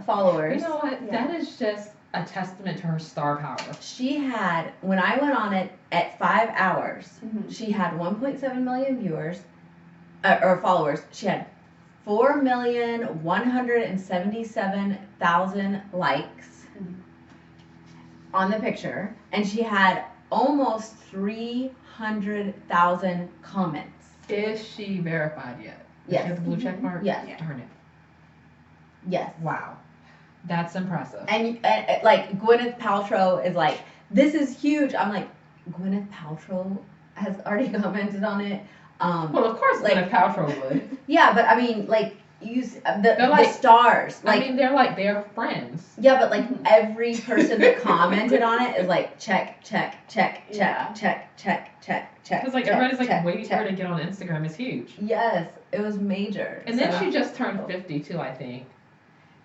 Speaker 1: followers.
Speaker 2: You know what?
Speaker 3: Yeah.
Speaker 2: That is just a testament to her star power.
Speaker 1: She had, when I went on it at 5 hours,
Speaker 3: Mhm.
Speaker 1: she had 1.7 million viewers, or followers. She had 4,177,000 likes
Speaker 3: Mhm.
Speaker 1: on the picture, and she had almost 300,000 comments.
Speaker 2: Is she verified yet? Does
Speaker 1: Yes.
Speaker 2: she have the blue check mark?
Speaker 1: Yes.
Speaker 3: Yeah.
Speaker 2: Darn it.
Speaker 1: Yes.
Speaker 2: Wow. That's impressive.
Speaker 1: And like Gwyneth Paltrow is like, this is huge. I'm like, Gwyneth Paltrow has already commented on it.
Speaker 2: Well, of course,
Speaker 1: like-
Speaker 2: Gwyneth Paltrow would.
Speaker 1: Yeah, but I mean, like, the
Speaker 2: like-
Speaker 1: stars. Like,
Speaker 2: I mean, they're friends.
Speaker 1: yeah, but like every person that commented on it is like, check, check, check, check,
Speaker 3: Yeah.
Speaker 1: check, check, check, check.
Speaker 2: Because like
Speaker 1: check,
Speaker 2: everybody's like
Speaker 1: check,
Speaker 2: waiting for
Speaker 1: check.
Speaker 2: her to get on Instagram is huge.
Speaker 1: Yes, it was major.
Speaker 2: And then
Speaker 1: So-
Speaker 2: she just turned 50 too, I think.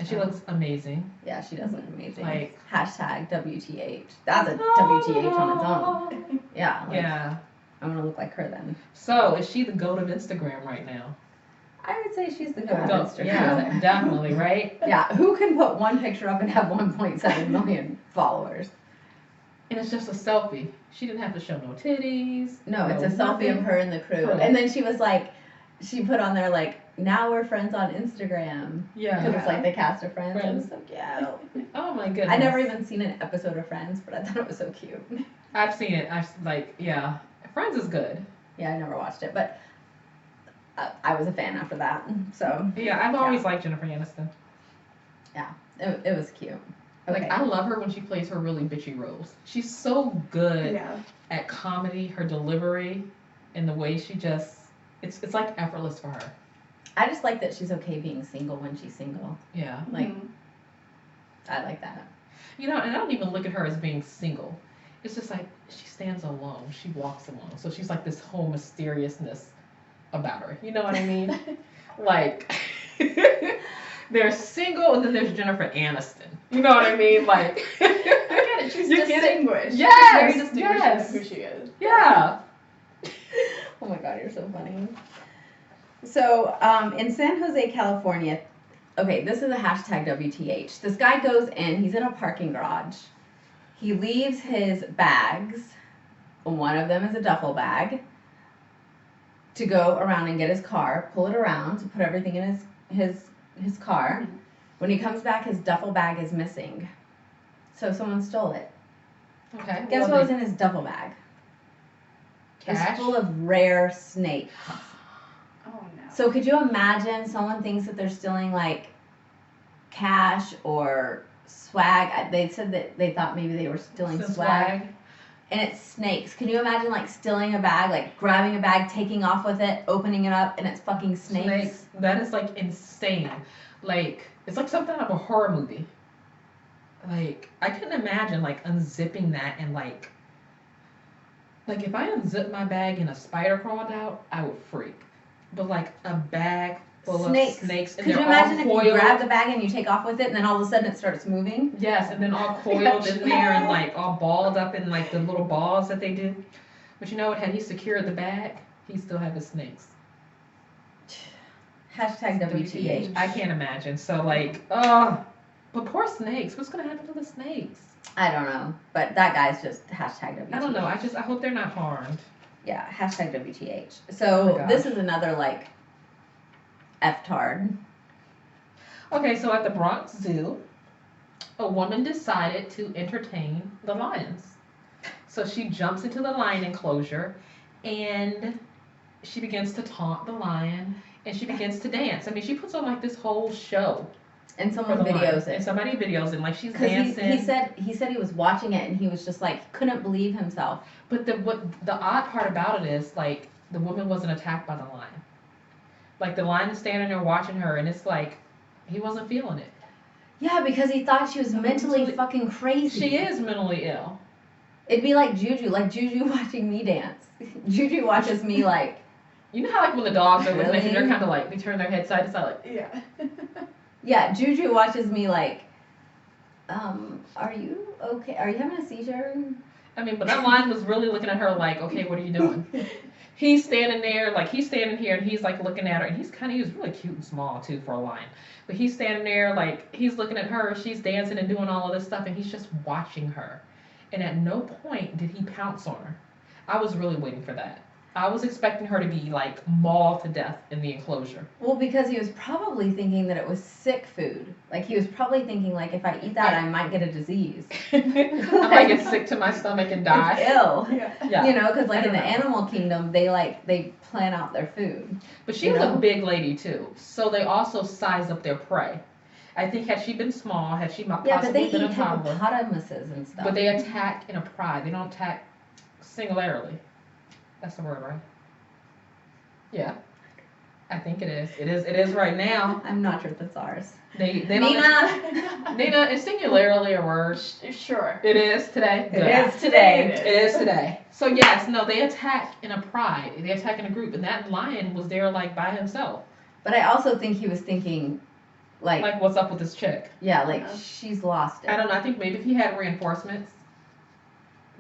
Speaker 2: And she looks amazing.
Speaker 1: Yeah, she does look amazing.
Speaker 2: Like-
Speaker 1: Hashtag WTH. That's a WTH on its own. Yeah. Like,
Speaker 2: Yeah.
Speaker 1: I'm gonna look like her then.
Speaker 2: So is she the goat of Instagram right now?
Speaker 1: I would say she's the goat of
Speaker 2: Goat.
Speaker 1: Instagram.
Speaker 2: Yeah, definitely, right?
Speaker 1: Yeah, who can put one picture up and have 1.7 million followers?
Speaker 2: And it's just a selfie. She didn't have to show no titties.
Speaker 1: No, it's a selfie
Speaker 2: nothing.
Speaker 1: of her and the crew.
Speaker 2: Crew.
Speaker 1: And then she was like, she put on there like, now we're friends on Instagram.
Speaker 2: Yeah.
Speaker 1: Because it's like the cast of Friends. It was
Speaker 2: Friends.
Speaker 1: so cute.
Speaker 2: Oh my goodness.
Speaker 1: I never even seen an episode of Friends, but I thought it was so cute.
Speaker 2: I've seen it. Yeah. Friends is good.
Speaker 1: Yeah, I never watched it, but I was a fan after that. So
Speaker 2: Yeah, I've always liked Jennifer Aniston.
Speaker 1: it was cute. Okay.
Speaker 2: Like, I love her when she plays her really bitchy roles. She's so good
Speaker 3: Yeah.
Speaker 2: at comedy, her delivery, and the way she just It's like effortless for her.
Speaker 1: I just like that she's okay being single when she's single.
Speaker 2: Yeah.
Speaker 1: Like, I like that.
Speaker 2: You know, and I don't even look at her as being single. It's just like she stands alone. She walks alone. So she's like this whole mysteriousness about her. You know what I mean? Like, there's single and then there's Jennifer Aniston. You know what I mean? Like,
Speaker 3: I get it. She's
Speaker 2: You get it?
Speaker 3: distinguished.
Speaker 2: Yes,
Speaker 3: She's very distinguished
Speaker 2: yes.
Speaker 3: in who she is.
Speaker 2: yeah.
Speaker 1: Oh my god, you're so funny. So, in San Jose, California, okay, this is a hashtag WTH. This guy goes in, he's in a parking garage. He leaves his bags, one of them is a duffel bag, to go around and get his car, pull it around to put everything in his car.
Speaker 3: Mhm.
Speaker 1: When he comes back, his duffel bag is missing. So someone stole it.
Speaker 2: Okay.
Speaker 1: Guess what was in his duffel bag?
Speaker 2: Cash.
Speaker 1: It's full of rare snakes.
Speaker 3: Oh no.
Speaker 1: So could you imagine someone thinks that they're stealing like cash or swag? They said that they thought maybe they were stealing
Speaker 2: Some
Speaker 1: swag. And it's snakes. Can you imagine like stealing a bag, like grabbing a bag, taking off with it, opening it up, and it's fucking snakes?
Speaker 2: That is like insane. Like, it's like something out of a horror movie. Like, I couldn't imagine like unzipping that and like if I unzipped my bag and a spider crawled out, I would freak. But like a bag full of snakes and
Speaker 1: Could you
Speaker 2: they're
Speaker 1: imagine
Speaker 2: all
Speaker 1: if you
Speaker 2: coiled.
Speaker 1: grab the bag and you take off with it, and then all of a sudden it starts moving?
Speaker 2: Yes, and then all coiled in there and like all balled up in like the little balls that they do. But you know what? Had he secured the bag, he still had the snakes.
Speaker 1: Hashtag WTH.
Speaker 2: I can't imagine. So but poor snakes. What's gonna happen to the snakes?
Speaker 1: I don't know, but that guy's just hashtag WTH.
Speaker 2: I don't know. I hope they're not harmed.
Speaker 1: Yeah, hashtag WTH.
Speaker 2: Oh
Speaker 1: So
Speaker 2: my
Speaker 1: this
Speaker 2: gosh.
Speaker 1: is another like F-tard.
Speaker 2: Okay, so at the Bronx Zoo, a woman decided to entertain the lions. So she jumps into the lion enclosure and she begins to taunt the lion and she begins to dance. I mean, she puts on like this whole show.
Speaker 1: And
Speaker 2: for
Speaker 1: someone
Speaker 2: the lion.
Speaker 1: videos
Speaker 2: And
Speaker 1: it.
Speaker 2: somebody videos it. Like she's
Speaker 1: Because
Speaker 2: dancing.
Speaker 1: he said he was watching it and he was just like couldn't believe himself.
Speaker 2: But the odd part about it is like the woman wasn't attacked by the lion. Like the lion is standing there watching her and it's like he wasn't feeling it.
Speaker 1: Yeah, because he thought she was mentally
Speaker 2: Mentally-
Speaker 1: fucking crazy.
Speaker 2: She is mentally ill.
Speaker 1: It'd be like Juju watching me dance. Juju watches me like,
Speaker 2: You know how like when the dogs are looking at you,
Speaker 1: Really?
Speaker 2: they're kind of like they turn their head side to side like.
Speaker 3: Yeah.
Speaker 1: yeah, Juju watches me like, are you okay? Are you having a seizure?
Speaker 2: I mean, but that lion was really looking at her like, okay, what are you doing? He's standing there, like he's standing here and he's like looking at her and he was really cute and small too for a lion. But he's standing there like he's looking at her, she's dancing and doing all of this stuff and he's just watching her. And at no point did he pounce on her. I was really waiting for that. I was expecting her to be like mauled to death in the enclosure.
Speaker 1: Well, because he was probably thinking that it was sick food. Like he was probably thinking like if I eat that, I might get a disease.
Speaker 2: I might get sick to my stomach and die.
Speaker 1: It's ill.
Speaker 3: Yeah.
Speaker 2: Yeah.
Speaker 1: You know, because like
Speaker 2: I
Speaker 1: in the
Speaker 2: don't know.
Speaker 1: animal kingdom, they plan out their food.
Speaker 2: But she
Speaker 1: You
Speaker 2: was
Speaker 1: know?
Speaker 2: a big lady too, so they also size up their prey. I think had she been small, had she
Speaker 1: Yeah, but they
Speaker 2: possibly
Speaker 1: eat
Speaker 2: been a toddler,
Speaker 1: hippopotamuses and stuff.
Speaker 2: but they attack in a pride. They don't attack singularly. That's the word, right? Yeah, I think it is. It is right now.
Speaker 1: I'm not sure if that's ours.
Speaker 2: They don't.
Speaker 1: Nina,
Speaker 2: Nina, is singularly a word?
Speaker 3: Sure.
Speaker 2: It is today.
Speaker 1: it
Speaker 2: Good.
Speaker 1: is today.
Speaker 3: It
Speaker 2: It is today. So yes, no, they attack in a pride. They attack in a group, and that lion was there like by himself.
Speaker 1: But I also think he was thinking, like
Speaker 2: Like, what's up with this chick?
Speaker 1: yeah, like
Speaker 3: Yeah.
Speaker 1: she's lost it.
Speaker 2: I don't know. I think maybe if he had reinforcements,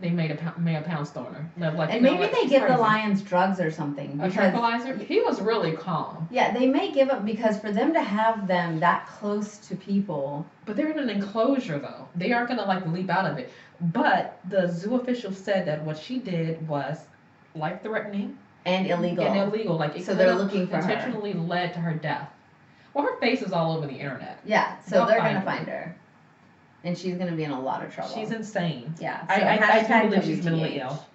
Speaker 2: they may have pounced on her. Like,
Speaker 1: And
Speaker 2: you know
Speaker 1: maybe
Speaker 2: what,
Speaker 1: they
Speaker 2: she's
Speaker 1: give the
Speaker 2: crazy.
Speaker 1: lions drugs or something.
Speaker 2: A
Speaker 1: Because,
Speaker 2: tranquilizer. He was really calm,
Speaker 1: yeah, they may give up because for them to have them that close to people.
Speaker 2: but they're in an enclosure though. They aren't gonna like leap out of it. But the zoo official said that what she did was life-threatening
Speaker 1: And illegal.
Speaker 2: and illegal. Like it
Speaker 1: So they're
Speaker 2: could've
Speaker 1: looking for her.
Speaker 2: intentionally led to her death. Well, her face is all over the internet.
Speaker 1: Yeah, so
Speaker 2: They'll
Speaker 1: they're
Speaker 2: find
Speaker 1: gonna
Speaker 2: her.
Speaker 1: find her. And she's gonna be in a lot of trouble.
Speaker 2: She's insane.
Speaker 1: yeah. So
Speaker 2: I
Speaker 1: hashtag
Speaker 2: do believe she's mentally
Speaker 1: WTH.
Speaker 2: ill.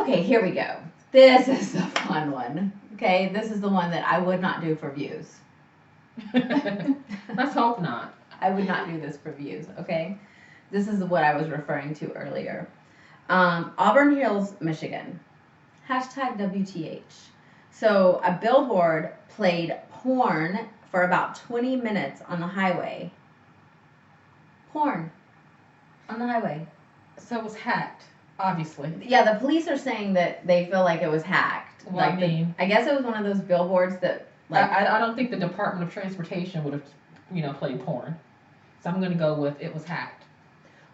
Speaker 1: Okay, here we go. This is the fun one. Okay, this is the one that I would not do for views.
Speaker 2: Let's hope not.
Speaker 1: I would not do this for views, okay? This is what I was referring to earlier. Auburn Hills, Michigan. Hashtag WTH. So a billboard played porn for about 20 minutes on the highway. Porn on the highway.
Speaker 2: So it was hacked, obviously.
Speaker 1: Yeah, the police are saying that they feel like it was hacked.
Speaker 2: Well,
Speaker 1: Like I guess it was one of those billboards that like
Speaker 2: I don't think the Department of Transportation would have, played porn. So I'm gonna go with it was hacked.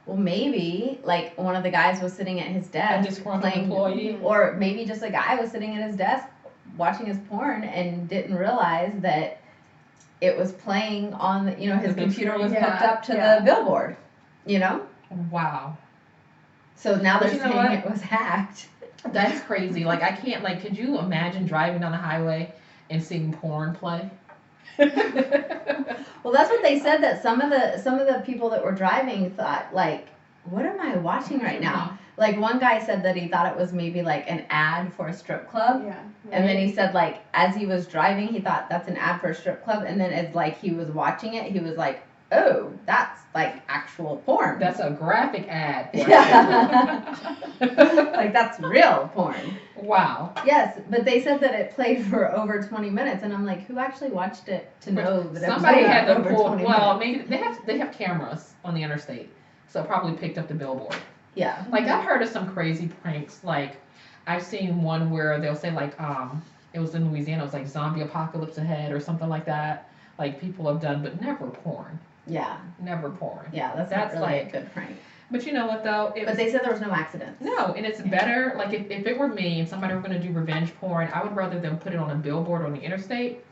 Speaker 1: well, maybe like one of the guys was sitting at his
Speaker 2: A
Speaker 1: desk
Speaker 2: disgruntled employee.
Speaker 1: or maybe just a guy was sitting at his desk watching his porn and didn't realize that it was playing on his
Speaker 2: The big
Speaker 1: computer was
Speaker 3: screen.
Speaker 1: hooked
Speaker 3: Yeah,
Speaker 1: up to
Speaker 3: yeah.
Speaker 1: the billboard.
Speaker 2: Wow.
Speaker 1: So now
Speaker 2: But
Speaker 1: they're
Speaker 2: you know
Speaker 1: saying
Speaker 2: what?
Speaker 1: it was hacked.
Speaker 2: That's crazy. Like I can't could you imagine driving down the highway and seeing porn play?
Speaker 1: Well, that's what they said, that some of the people that were driving thought, like, what am I watching right now? Like one guy said that he thought it was maybe like an ad for a strip club.
Speaker 3: Yeah.
Speaker 1: And then he said, like, as he was driving, he thought that's an ad for a strip club. And then as like he was watching it, he was like, oh, that's like actual porn.
Speaker 2: That's a graphic ad.
Speaker 1: Yeah. Like that's real porn.
Speaker 2: Wow.
Speaker 1: Yes, but they said that it played for over 20 minutes, and I'm like, who actually watched it to know that
Speaker 2: Somebody
Speaker 1: it was
Speaker 2: had to
Speaker 1: over
Speaker 2: pull.
Speaker 1: 20
Speaker 2: Well,
Speaker 1: minutes?
Speaker 2: maybe they have cameras on the interstate, so it probably picked up the billboard.
Speaker 1: Yeah.
Speaker 2: Like I've heard of some crazy pranks. Like I've seen one where they'll say like it was in Louisiana. It was like zombie apocalypse ahead or something like that. Like people have done, but never porn.
Speaker 1: Yeah.
Speaker 2: Never porn.
Speaker 1: Yeah, that's
Speaker 2: That's
Speaker 1: not really
Speaker 2: like-
Speaker 1: a good prank.
Speaker 2: But you know what though?
Speaker 1: But they said there was no accidents.
Speaker 2: No, and it's better, like if it were me and somebody were going to do revenge porn, I would rather them put it on a billboard on the interstate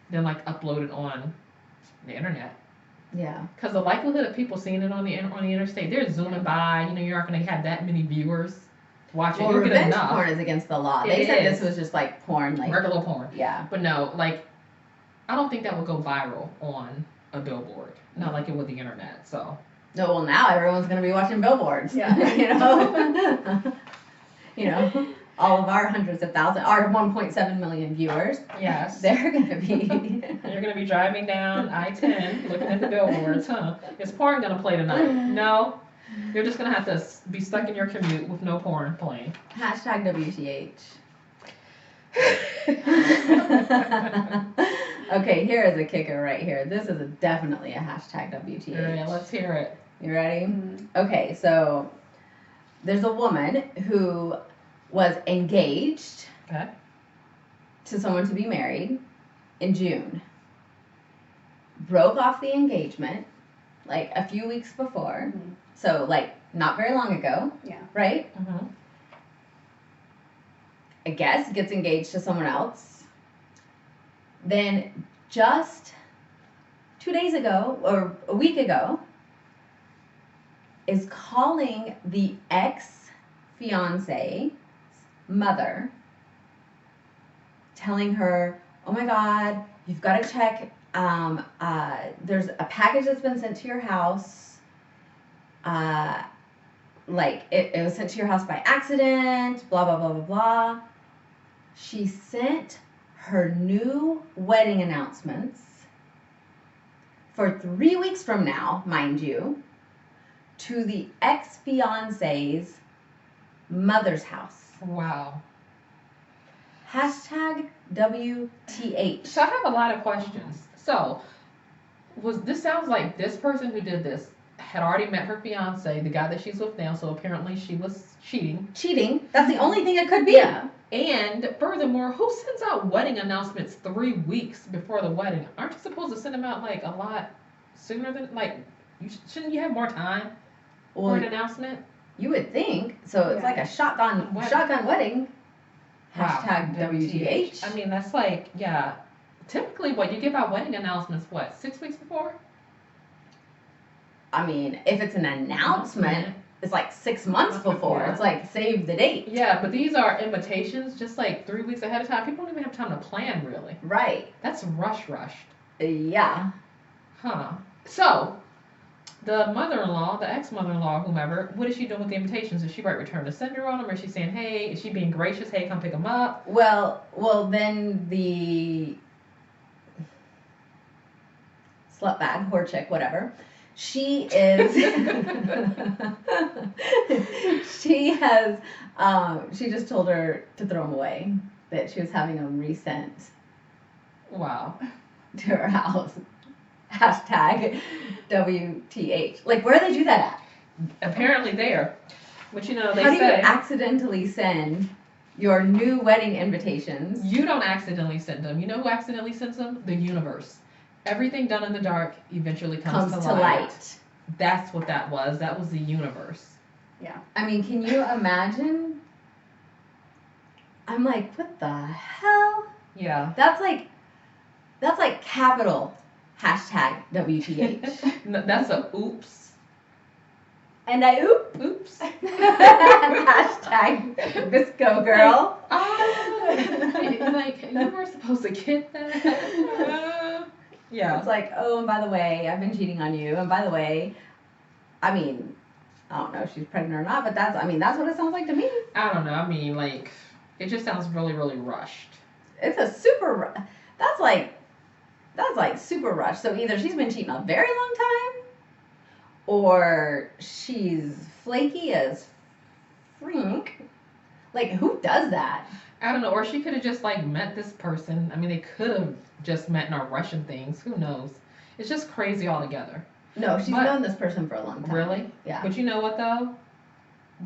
Speaker 2: than like upload it on the internet.
Speaker 1: Yeah.
Speaker 2: Because the likelihood of people seeing it on the interstate, they're zooming by, you're not going to have that many viewers watching.
Speaker 1: Well,
Speaker 2: You'll get
Speaker 1: revenge
Speaker 2: enough.
Speaker 1: porn is against the law.
Speaker 2: It
Speaker 1: They said
Speaker 2: is.
Speaker 1: this was just like porn, like
Speaker 2: Regular porn.
Speaker 1: yeah.
Speaker 2: But no, like, I don't think that would go viral on a billboard. Not like it would the internet, so.
Speaker 1: No, well now everyone's gonna be watching billboards.
Speaker 3: Yeah.
Speaker 1: All of our hundreds of thousands, our 1.7 million viewers,
Speaker 2: Yes.
Speaker 1: they're gonna be.
Speaker 2: You're going to be driving down I-10 looking at the billboards, huh? Is porn going to play tonight? No. You're just going to have to be stuck in your commute with no porn playing.
Speaker 1: Hashtag WTH. Okay, here is a kicker right here. This is definitely a hashtag WTH.
Speaker 2: Yeah, let's hear it.
Speaker 1: You ready?
Speaker 3: Mm-hmm.
Speaker 1: Okay, so there's a woman who was engaged
Speaker 2: Okay.
Speaker 1: to someone to be married in June. Broke off the engagement like a few weeks before.
Speaker 3: Mhm.
Speaker 1: So like not very long ago,
Speaker 3: Yeah.
Speaker 1: right?
Speaker 2: Mm-hmm.
Speaker 1: I guess gets engaged to someone else. Then just 2 days ago or a week ago is calling the ex-fiance mother, telling her, oh my God, you've got to check, there's a package that's been sent to your house, like it was sent to your house by accident, blah, blah, blah, blah, blah. She sent her new wedding announcements for 3 weeks from now, mind you, to the ex-fiance's mother's house.
Speaker 2: Wow.
Speaker 1: Hashtag WTH.
Speaker 2: So I have a lot of questions. So, this sounds like this person who did this had already met her fiance, the guy that she's with now, so apparently she was cheating.
Speaker 1: Cheating. That's the only thing it could be.
Speaker 3: Yeah.
Speaker 2: And furthermore, who sends out wedding announcements 3 weeks before the wedding? Aren't you supposed to send them out like a lot sooner than shouldn't you have more time for an
Speaker 1: Well,
Speaker 2: announcement?
Speaker 1: you would think. So it's
Speaker 3: Yeah.
Speaker 1: like a shotgun wedding. Hashtag
Speaker 2: Wow.
Speaker 1: WTH.
Speaker 2: I mean, that's like, yeah. Typically, what you give out wedding announcements, 6 weeks before?
Speaker 1: I mean, if it's an announcement, it's like 6 months before.
Speaker 2: before.
Speaker 1: It's like save the date.
Speaker 2: Yeah, but these are invitations just like 3 weeks ahead of time. People don't even have time to plan, really.
Speaker 1: Right.
Speaker 2: That's rushed.
Speaker 1: Yeah.
Speaker 2: Huh. So, the mother-in-law, the ex-mother-in-law, whomever, what is she doing with the invitations? Is she write return to sender on them? Or is she saying, hey, is she being gracious? Hey, come pick them up?
Speaker 1: Well, then the slut bag, whore chick, whatever. She is. she has. She just told her to throw them away. that she was having them resent
Speaker 2: Wow.
Speaker 1: to her house. Hashtag WTH. Like, where do they do that
Speaker 2: Apparently there. But they
Speaker 1: at? How do you
Speaker 2: say
Speaker 1: accidentally send your new wedding invitations?
Speaker 2: you don't accidentally send them. You know who accidentally sends them? The universe. Everything done in the dark eventually comes to light. That's what that was. That was the universe.
Speaker 3: Yeah.
Speaker 1: I mean, can you imagine? I'm like, what the hell?
Speaker 2: Yeah.
Speaker 1: That's like capital hashtag WTH.
Speaker 2: No, that's a oops.
Speaker 1: And I oop.
Speaker 2: Oops.
Speaker 1: Hashtag Visco girl.
Speaker 2: Like, you weren't supposed to get that. Yeah.
Speaker 1: It's like, oh, and by the way, I've been cheating on you. And by the way, I mean, I don't know if she's pregnant or not, but that's what it sounds like to me.
Speaker 2: I don't know. I mean, like, it just sounds really, really rushed.
Speaker 1: It's a super, that's like super rush. So either she's been cheating a very long time, or she's flaky as freak. Like, who does that?
Speaker 2: I don't know. Or she could have just, like, met this person. I mean, they could have just met and are rushing things. Who knows? It's just crazy altogether.
Speaker 1: No, she's known this person for a long time.
Speaker 2: Really?
Speaker 1: Yeah.
Speaker 2: But you know what, though?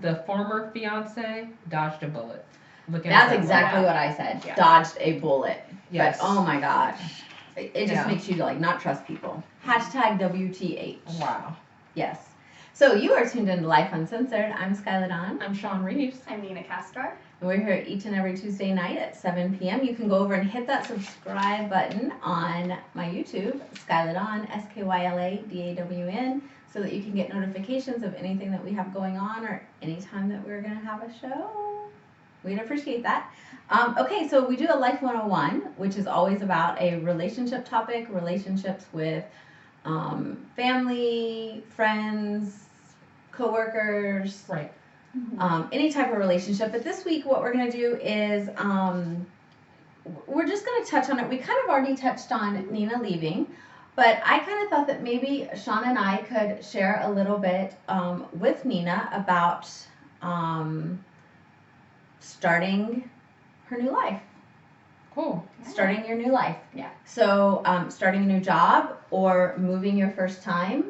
Speaker 2: The former fiance dodged a bullet.
Speaker 1: That's exactly what I said. Yeah. Dodged a bullet.
Speaker 2: Yes.
Speaker 1: But, oh my gosh. It just makes you, like, not trust people. Hashtag WTH.
Speaker 2: Wow.
Speaker 1: Yes. So you are tuned into Lyfe Uncensored. I'm Skylar Dawn.
Speaker 2: I'm Sean Reeves.
Speaker 3: I'm Nina Cascar.
Speaker 1: And we're here each and every Tuesday night at 7 p.m. You can go over and hit that subscribe button on my YouTube, Skylar Dawn, SKYLADAWN, so that you can get notifications of anything that we have going on or anytime that we're going to have a show. We'd appreciate that. Okay, so we do a Life 101, which is always about a relationship topic, relationships with family, friends, coworkers.
Speaker 2: Right.
Speaker 1: Any type of relationship. But this week what we're going to do is we're just going to touch on it. We kind of already touched on Nina leaving, but I kind of thought that maybe Sean and I could share a little bit with Nina about starting her new life.
Speaker 2: Cool.
Speaker 1: Starting your new life.
Speaker 3: Yeah.
Speaker 1: So starting a new job or moving your first time.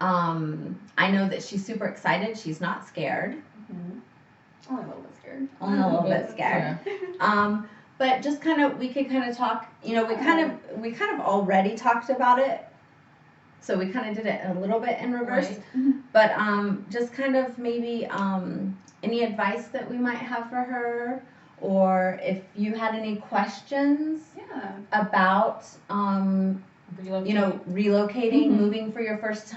Speaker 1: I know that she's super excited. She's not scared.
Speaker 3: Mm-hmm. Only a little bit scared.
Speaker 1: Only a little bit scared.
Speaker 2: Yeah.
Speaker 1: But just we could kind of talk, we kind of already talked about it. So we kind of did it a little bit in reverse.
Speaker 2: Right.
Speaker 3: Mm-hmm.
Speaker 1: But just kind of maybe any advice that we might have for her, or if you had any questions about relocating,
Speaker 3: Mm-hmm.
Speaker 1: moving for your first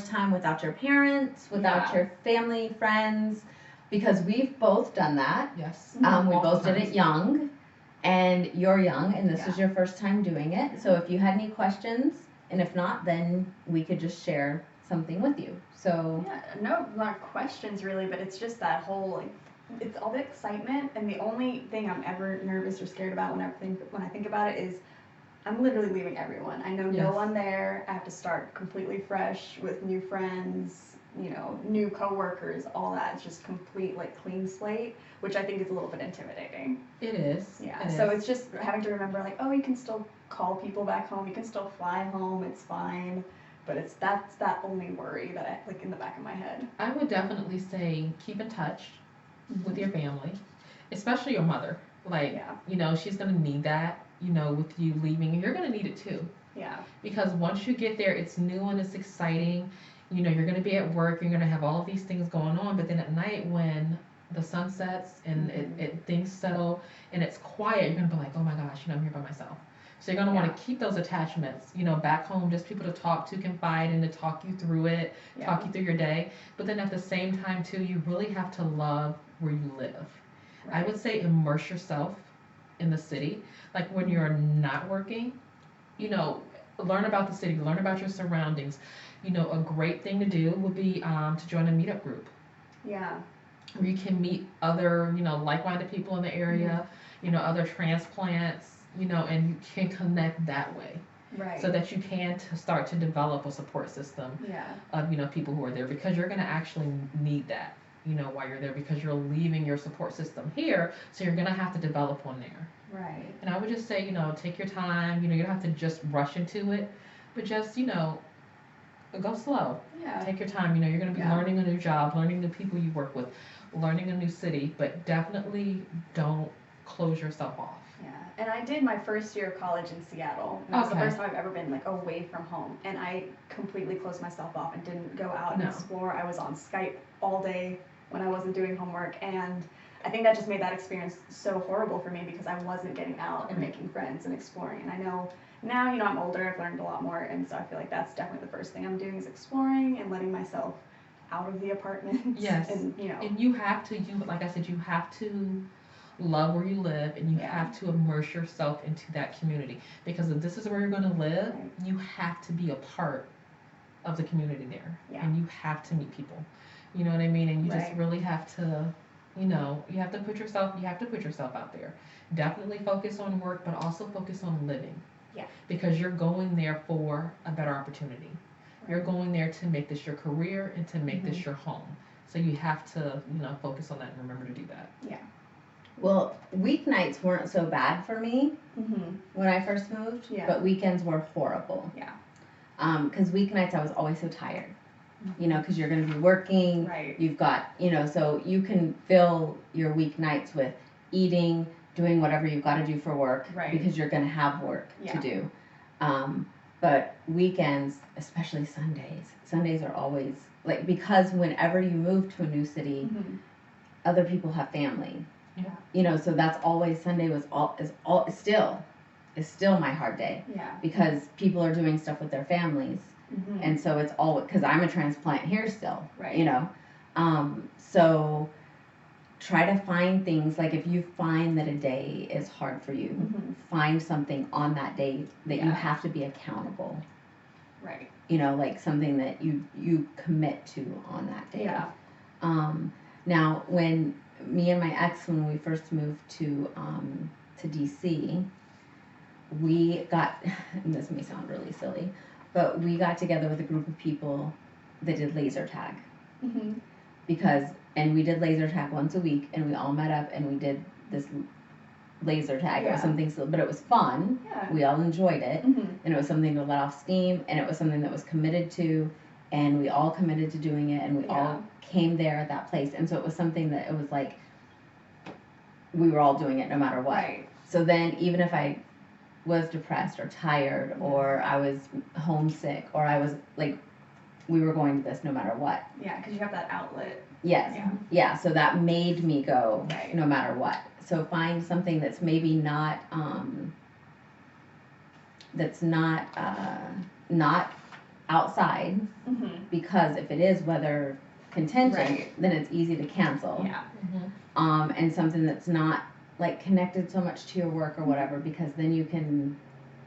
Speaker 1: time without your parents, without your family, friends, because we've both done that.
Speaker 2: Yes.
Speaker 1: We both did it young, and you're young, and this is your first time doing it. So if you had any questions, and if not, then we could just share something with you. So
Speaker 3: no, not questions really, but it's just that whole it's all the excitement, and the only thing I'm ever nervous or scared about when I think about it is I'm literally leaving everyone. I know no one there. I have to start completely fresh with new friends, new coworkers, all that. It's just complete clean slate, which I think is a little bit intimidating.
Speaker 2: It is.
Speaker 3: Yeah. So it's just having to remember you can still call people back home. You can still fly home. It's fine. But that's that only worry that I in the back of my head.
Speaker 2: I would definitely say keep in touch with your family, especially your mother. She's gonna need that. With you leaving, and you're gonna need it too.
Speaker 3: Yeah. Because
Speaker 2: once you get there, it's new and it's exciting. You're gonna be at work. You're gonna have all of these things going on. But then at night, when the sun sets and things settle and it's quiet, you're gonna be like, oh my gosh, I'm here by myself. So you're gonna want to keep those attachments, back home, just people to talk to, confide, and to talk you through it, talk you through your day. But then at the same time too, you really have to love where you live. Right. I would say immerse yourself in the city. Like when you're not working, learn about the city, learn about your surroundings. A great thing to do would be to join a meetup group.
Speaker 3: Yeah.
Speaker 2: Where you can meet other, like-minded people in the area, other transplants, and you can connect that way. Right. So that you can start to develop a support system of, people who are there, because you're going to actually need that. you know, while you're there, because you're leaving your support system here, so you're gonna have to develop on there.
Speaker 3: Right.
Speaker 2: And I would just say, you know, take your time. You know, you don't have to just rush into it, but just, you know, go slow.
Speaker 3: Yeah.
Speaker 2: Take your time. You know, you're going to be
Speaker 3: Yeah.
Speaker 2: learning a new job, learning the people you work with, learning a new city, but definitely don't close yourself off.
Speaker 3: Yeah, and I did my first year of college in Seattle. And that was the
Speaker 2: Okay.
Speaker 3: first time I've ever been like away from home, and I completely closed myself off and didn't go out and
Speaker 2: No.
Speaker 3: explore. I was on Skype all day when I wasn't doing homework, and I think that just made that experience so horrible for me because I wasn't getting out and making friends and exploring. And I know now, you know, I'm older, I've learned a lot more, and so I feel like that's definitely the first thing I'm doing is exploring and letting myself out of the apartment.
Speaker 2: Yes.
Speaker 3: And you know.
Speaker 2: And you have to, like I said, you have to love where you live, and you
Speaker 3: Yeah.
Speaker 2: have to immerse yourself into that community, because if this is where you're going to live,
Speaker 3: Right.
Speaker 2: you have to be a part of the community there.
Speaker 3: Yeah.
Speaker 2: And you have to meet people. You know what I mean? And you just
Speaker 3: Right.
Speaker 2: really have to, you know, you have to put yourself out there. Definitely focus on work, but also focus on living.
Speaker 3: Yeah.
Speaker 2: Because you're going there for a better opportunity. You're going there to make this your career and to make this your home. So you have to, you know, focus on that and remember to do that.
Speaker 3: Yeah.
Speaker 1: Well, weeknights weren't so bad for me
Speaker 3: Mhm.
Speaker 1: when I first moved,
Speaker 3: Yeah.
Speaker 1: but weekends were horrible.
Speaker 3: Yeah.
Speaker 1: Because weeknights I was always so tired. You know, because you're going to be working.
Speaker 3: Right.
Speaker 1: You've got, you know, so you can fill your weeknights with eating, doing whatever you've got to do for work,
Speaker 3: Right.
Speaker 1: because you're going to have work
Speaker 3: Yeah.
Speaker 1: to do. But weekends, especially Sundays are always like, because whenever you move to a new city,
Speaker 3: Mhm.
Speaker 1: other people have family.
Speaker 2: Yeah.
Speaker 1: You know, so that's always Sunday is still my hard day,
Speaker 3: Yeah.
Speaker 1: because people are doing stuff with their families.
Speaker 3: Mhm.
Speaker 1: And so it's all, because I'm a transplant here still,
Speaker 3: Right.
Speaker 1: you know. So try to find things, like if you find that a day is hard for you,
Speaker 3: Mhm.
Speaker 1: find something on that day that you
Speaker 3: Yeah.
Speaker 1: have to be accountable.
Speaker 3: Right.
Speaker 1: You know, like something that you commit to on that day.
Speaker 3: Yeah.
Speaker 1: Now, when me and my ex, when we first moved to DC, we got, and this may sound really silly, but we got together with a group of people that did laser tag.
Speaker 3: Mhm.
Speaker 1: And we did laser tag once a week, and we all met up and we did this laser tag. It was
Speaker 3: Yeah.
Speaker 1: something, but it was fun.
Speaker 3: Yeah.
Speaker 1: We all enjoyed it,
Speaker 3: Mhm.
Speaker 1: and it was something to let off steam, and it was something that was committed to, and we all committed to doing it, and we
Speaker 3: Yeah.
Speaker 1: all came there at that place, and so it was something that it was like we were all doing it no matter what.
Speaker 3: Right.
Speaker 1: So then, even if I was depressed or tired, or I was homesick, or I was like, we were going to this no matter what.
Speaker 3: Yeah, because you have that outlet.
Speaker 1: Yes.
Speaker 3: Yeah.
Speaker 1: Yeah, so that made me go
Speaker 3: Right.
Speaker 1: no matter what. So find something that's maybe not not outside,
Speaker 3: Mhm.
Speaker 1: because if it is weather contingent,
Speaker 3: Right.
Speaker 1: then it's easy to cancel.
Speaker 3: Yeah.
Speaker 1: And something that's not like connected so much to your work or whatever, because then you can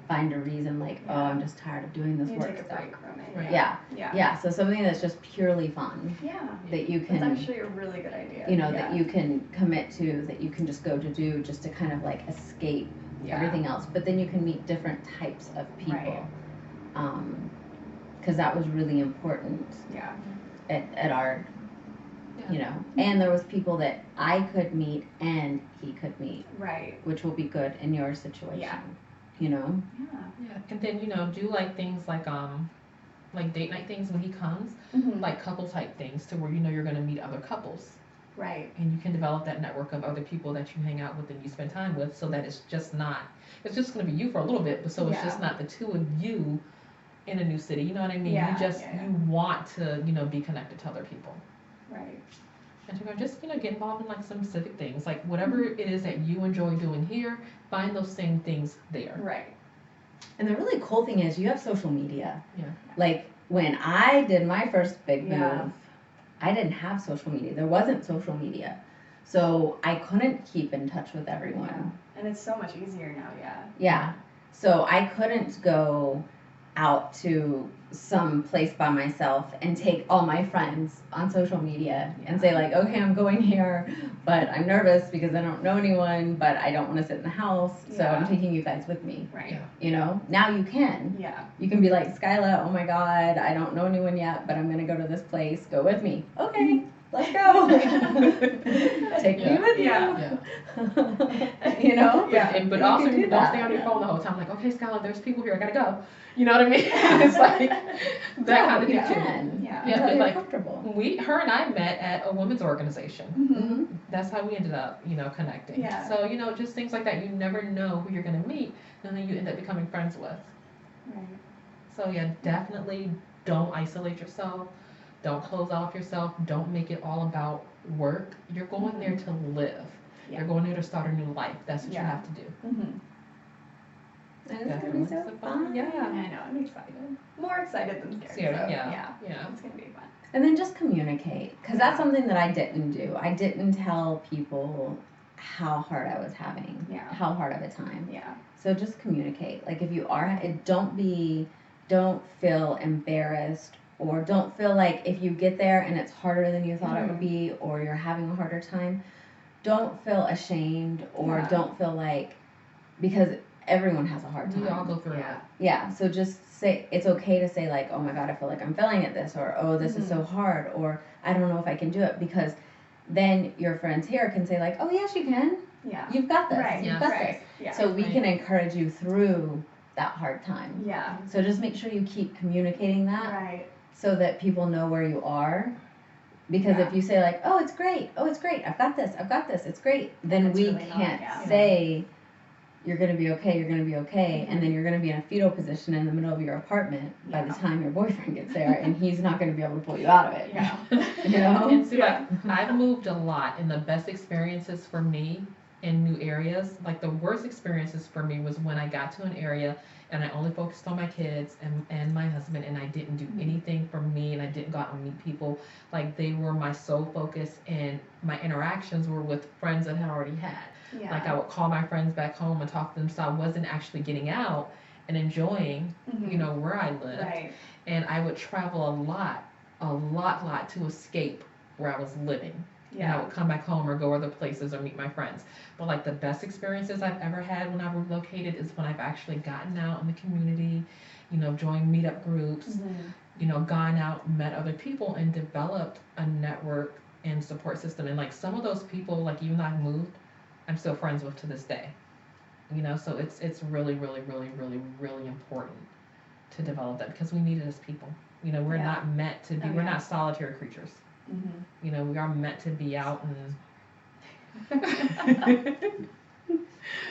Speaker 1: find a reason, like, oh, I'm just tired of doing this
Speaker 3: You
Speaker 1: work
Speaker 3: take a
Speaker 1: stuff.
Speaker 3: break from it.
Speaker 2: Right.
Speaker 1: Yeah.
Speaker 3: Yeah.
Speaker 1: Yeah, so something that's just purely fun,
Speaker 3: Yeah.
Speaker 1: that you
Speaker 3: That's
Speaker 1: can,
Speaker 3: actually a really good idea.
Speaker 1: you know,
Speaker 3: Yeah.
Speaker 1: that you can commit to, that you can just go to do, just to kind of like escape
Speaker 3: Yeah.
Speaker 1: everything else. But then you can meet different types of people. Because that was really important
Speaker 3: Yeah.
Speaker 1: at our,
Speaker 2: Yeah.
Speaker 1: you know, and there was people that I could meet and he could meet,
Speaker 3: Right.
Speaker 1: which will be good in your situation.
Speaker 3: Yeah.
Speaker 1: You know?
Speaker 3: Yeah.
Speaker 2: Yeah. And then, you know, do like things like date night things when he comes,
Speaker 3: Mhm.
Speaker 2: like couple type things, to where you know you're going to meet other couples.
Speaker 3: Right.
Speaker 2: And you can develop that network of other people that you hang out with and you spend time with, so that it's just going to be you for a little bit, but so it's just
Speaker 3: Yeah.
Speaker 2: not the two of you in a new city. You know what I mean?
Speaker 3: Yeah,
Speaker 2: You just,
Speaker 3: yeah.
Speaker 2: you want to, you know, be connected to other people.
Speaker 3: Right.
Speaker 2: And to just, you know, get involved in like some specific things, like whatever it is that you enjoy doing here, find those same things there.
Speaker 3: Right.
Speaker 1: And the really cool thing is you have social media.
Speaker 2: Yeah.
Speaker 1: Like when I did my first big move,
Speaker 3: Yeah.
Speaker 1: I didn't have social media. There wasn't social media. So I couldn't keep in touch with everyone.
Speaker 3: Yeah. And it's so much easier now. Yeah.
Speaker 1: Yeah. So I couldn't go out to some place by myself and take all my friends on social media and say like, okay, I'm going here, but I'm nervous because I don't know anyone, but I don't want to sit in the house, so
Speaker 3: Yeah.
Speaker 1: I'm taking you guys with me.
Speaker 3: Right.
Speaker 2: Yeah.
Speaker 1: You know, now you can.
Speaker 3: Yeah.
Speaker 1: You can be like, Skyla, oh my God, I don't know anyone yet, but I'm going to go to this place. Go with me. Okay. let's go. Take me with you.
Speaker 3: Yeah.
Speaker 1: You know?
Speaker 2: But
Speaker 1: You
Speaker 2: also
Speaker 1: can do
Speaker 2: don't
Speaker 1: that.
Speaker 2: stay on your phone the whole time. Like, okay, Skylar, there's people here. I gotta go. You know what I mean? It's like that kind of
Speaker 1: you
Speaker 2: thing too.
Speaker 1: can.
Speaker 3: Yeah.
Speaker 2: Yeah,
Speaker 1: Until
Speaker 2: but
Speaker 1: you're
Speaker 2: like
Speaker 1: comfortable.
Speaker 2: her and I met at a women's organization.
Speaker 3: Mm-hmm.
Speaker 2: That's how we ended up, connecting.
Speaker 3: Yeah.
Speaker 2: So, just things like that. You never know who you're gonna meet, and then you end up becoming friends with.
Speaker 3: Right.
Speaker 2: So yeah, definitely don't isolate yourself. Don't close off yourself. Don't make it all about work. You're going there to live.
Speaker 3: Yeah.
Speaker 2: You're going there to start a new life. That's what you
Speaker 3: Yeah.
Speaker 2: have to do.
Speaker 3: Mm-hmm.
Speaker 1: And it's gonna be so fun.
Speaker 2: Yeah.
Speaker 3: I know, I'm excited. More excited than scared.
Speaker 2: Scary,
Speaker 3: So,
Speaker 2: yeah.
Speaker 3: It's gonna be fun.
Speaker 1: And then just communicate, because that's something that I didn't do. I didn't tell people how hard I was having, how hard of a time.
Speaker 3: Yeah.
Speaker 1: So just communicate. Like if you are, don't feel embarrassed, or don't feel like if you get there and it's harder than you thought it would be, or you're having a harder time, don't feel ashamed, or don't feel like, because everyone has a hard time.
Speaker 2: We all go through it.
Speaker 1: Yeah, so just say, it's okay to say like, oh my God, I feel like I'm failing at this, or oh, this is so hard, or I don't know if I can do it, because then your friends here can say like, oh yes, you can.
Speaker 3: Yeah.
Speaker 1: You've got this.
Speaker 3: Right.
Speaker 1: You've got
Speaker 3: Right.
Speaker 1: this.
Speaker 3: Yeah.
Speaker 1: So we can encourage you through that hard time.
Speaker 3: Yeah.
Speaker 1: So just make sure you keep communicating that
Speaker 3: Right.
Speaker 1: so that people know where you are. Because if you say like, oh, it's great, I've got this, it's great, then
Speaker 3: It's
Speaker 1: we
Speaker 3: really not,
Speaker 1: can't
Speaker 3: yeah.
Speaker 1: say you're gonna be okay, and then you're gonna be in a fetal position in the middle of your apartment by the time your boyfriend gets there, and he's not gonna be able to pull you out of it.
Speaker 3: Yeah.
Speaker 1: You know?
Speaker 2: And see, like, I've moved a lot, and the best experiences for me in new areas, like the worst experiences for me was when I got to an area and I only focused on my kids and my husband, and I didn't do anything for me, and I didn't go out and meet people. Like, they were my sole focus, and my interactions were with friends that I had already had.
Speaker 3: Yeah.
Speaker 2: Like, I would call my friends back home and talk to them, so I wasn't actually getting out and enjoying, where I lived.
Speaker 3: Right.
Speaker 2: And I would travel a lot to escape where I was living. And I would come back home or go other places or meet my friends. But like the best experiences I've ever had when I relocated is when I've actually gotten out in the community, joined meetup groups, gone out, met other people, and developed a network and support system. And like some of those people, like even though I've moved, I'm still friends with to this day. So it's really, really, really, really, really important to develop that, because we need it as people. We're not meant to be, we're not solitary creatures. We are meant to be out and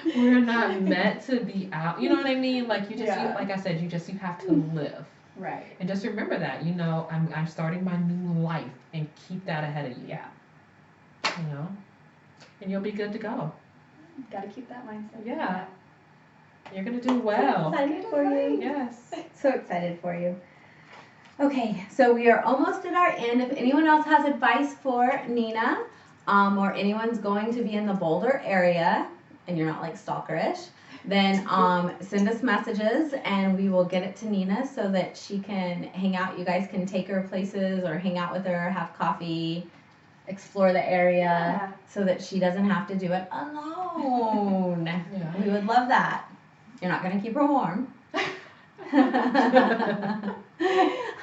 Speaker 2: we're not meant to be out. You know what I mean? Like you like I said, you have to live.
Speaker 3: Right.
Speaker 2: And just remember that, I'm starting my new life, and keep that ahead of you.
Speaker 3: Yeah.
Speaker 2: And you'll be good to go.
Speaker 3: Gotta keep that mindset.
Speaker 2: Yeah. You're gonna do well.
Speaker 1: So excited for you.
Speaker 2: Yes.
Speaker 1: So excited for you. Okay, so we are almost at our end. If anyone else has advice for Nina, or anyone's going to be in the Boulder area, and you're not like stalkerish, then send us messages and we will get it to Nina so that she can hang out. You guys can take her places or hang out with her, have coffee, explore the area, so that she doesn't have to do it alone. We would love that. You're not going to keep her warm.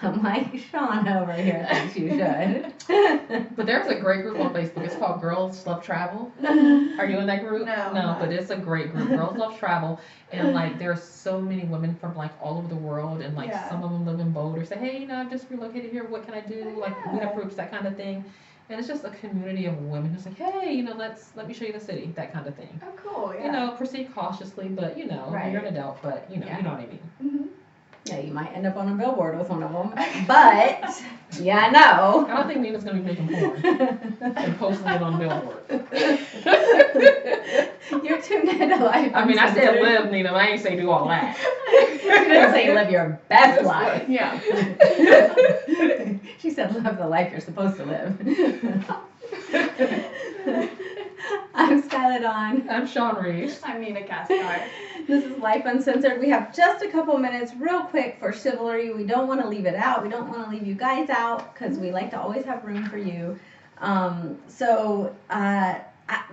Speaker 1: Like Sean over here thinks you should.
Speaker 2: But there's a great group on Facebook. It's called Girls Love Travel. Are you in that group?
Speaker 3: No.
Speaker 2: But it's a great group. Girls Love Travel. And like there's so many women from like all over the world, and like some of them live in Boulder. Say, hey, I've just relocated here. What can I do? Like meetup groups, that kind of thing. And it's just a community of women who's like, hey, let me show you the city, that kind of thing.
Speaker 3: Oh, cool. Yeah.
Speaker 2: Proceed cautiously, but you're an adult, but you know what I mean.
Speaker 3: Mm-hmm.
Speaker 1: Yeah, you might end up on a billboard with one of them, but yeah, no.
Speaker 2: I don't think Nina's gonna be making porn and posting it on billboard.
Speaker 1: You're too good to life.
Speaker 2: I mean, I said live, Nina, but I ain't say do all that.
Speaker 1: She didn't say live your best life.
Speaker 3: Yeah.
Speaker 1: She said live the life you're supposed to live. I'm Skylar Dawn.
Speaker 2: I'm Sean Reeves.
Speaker 3: I'm Nina Cascar.
Speaker 1: This is Lyfe Uncensored. We have just a couple minutes real quick for chivalry. We don't want to leave it out. We don't want to leave you guys out because we like to always have room for you. So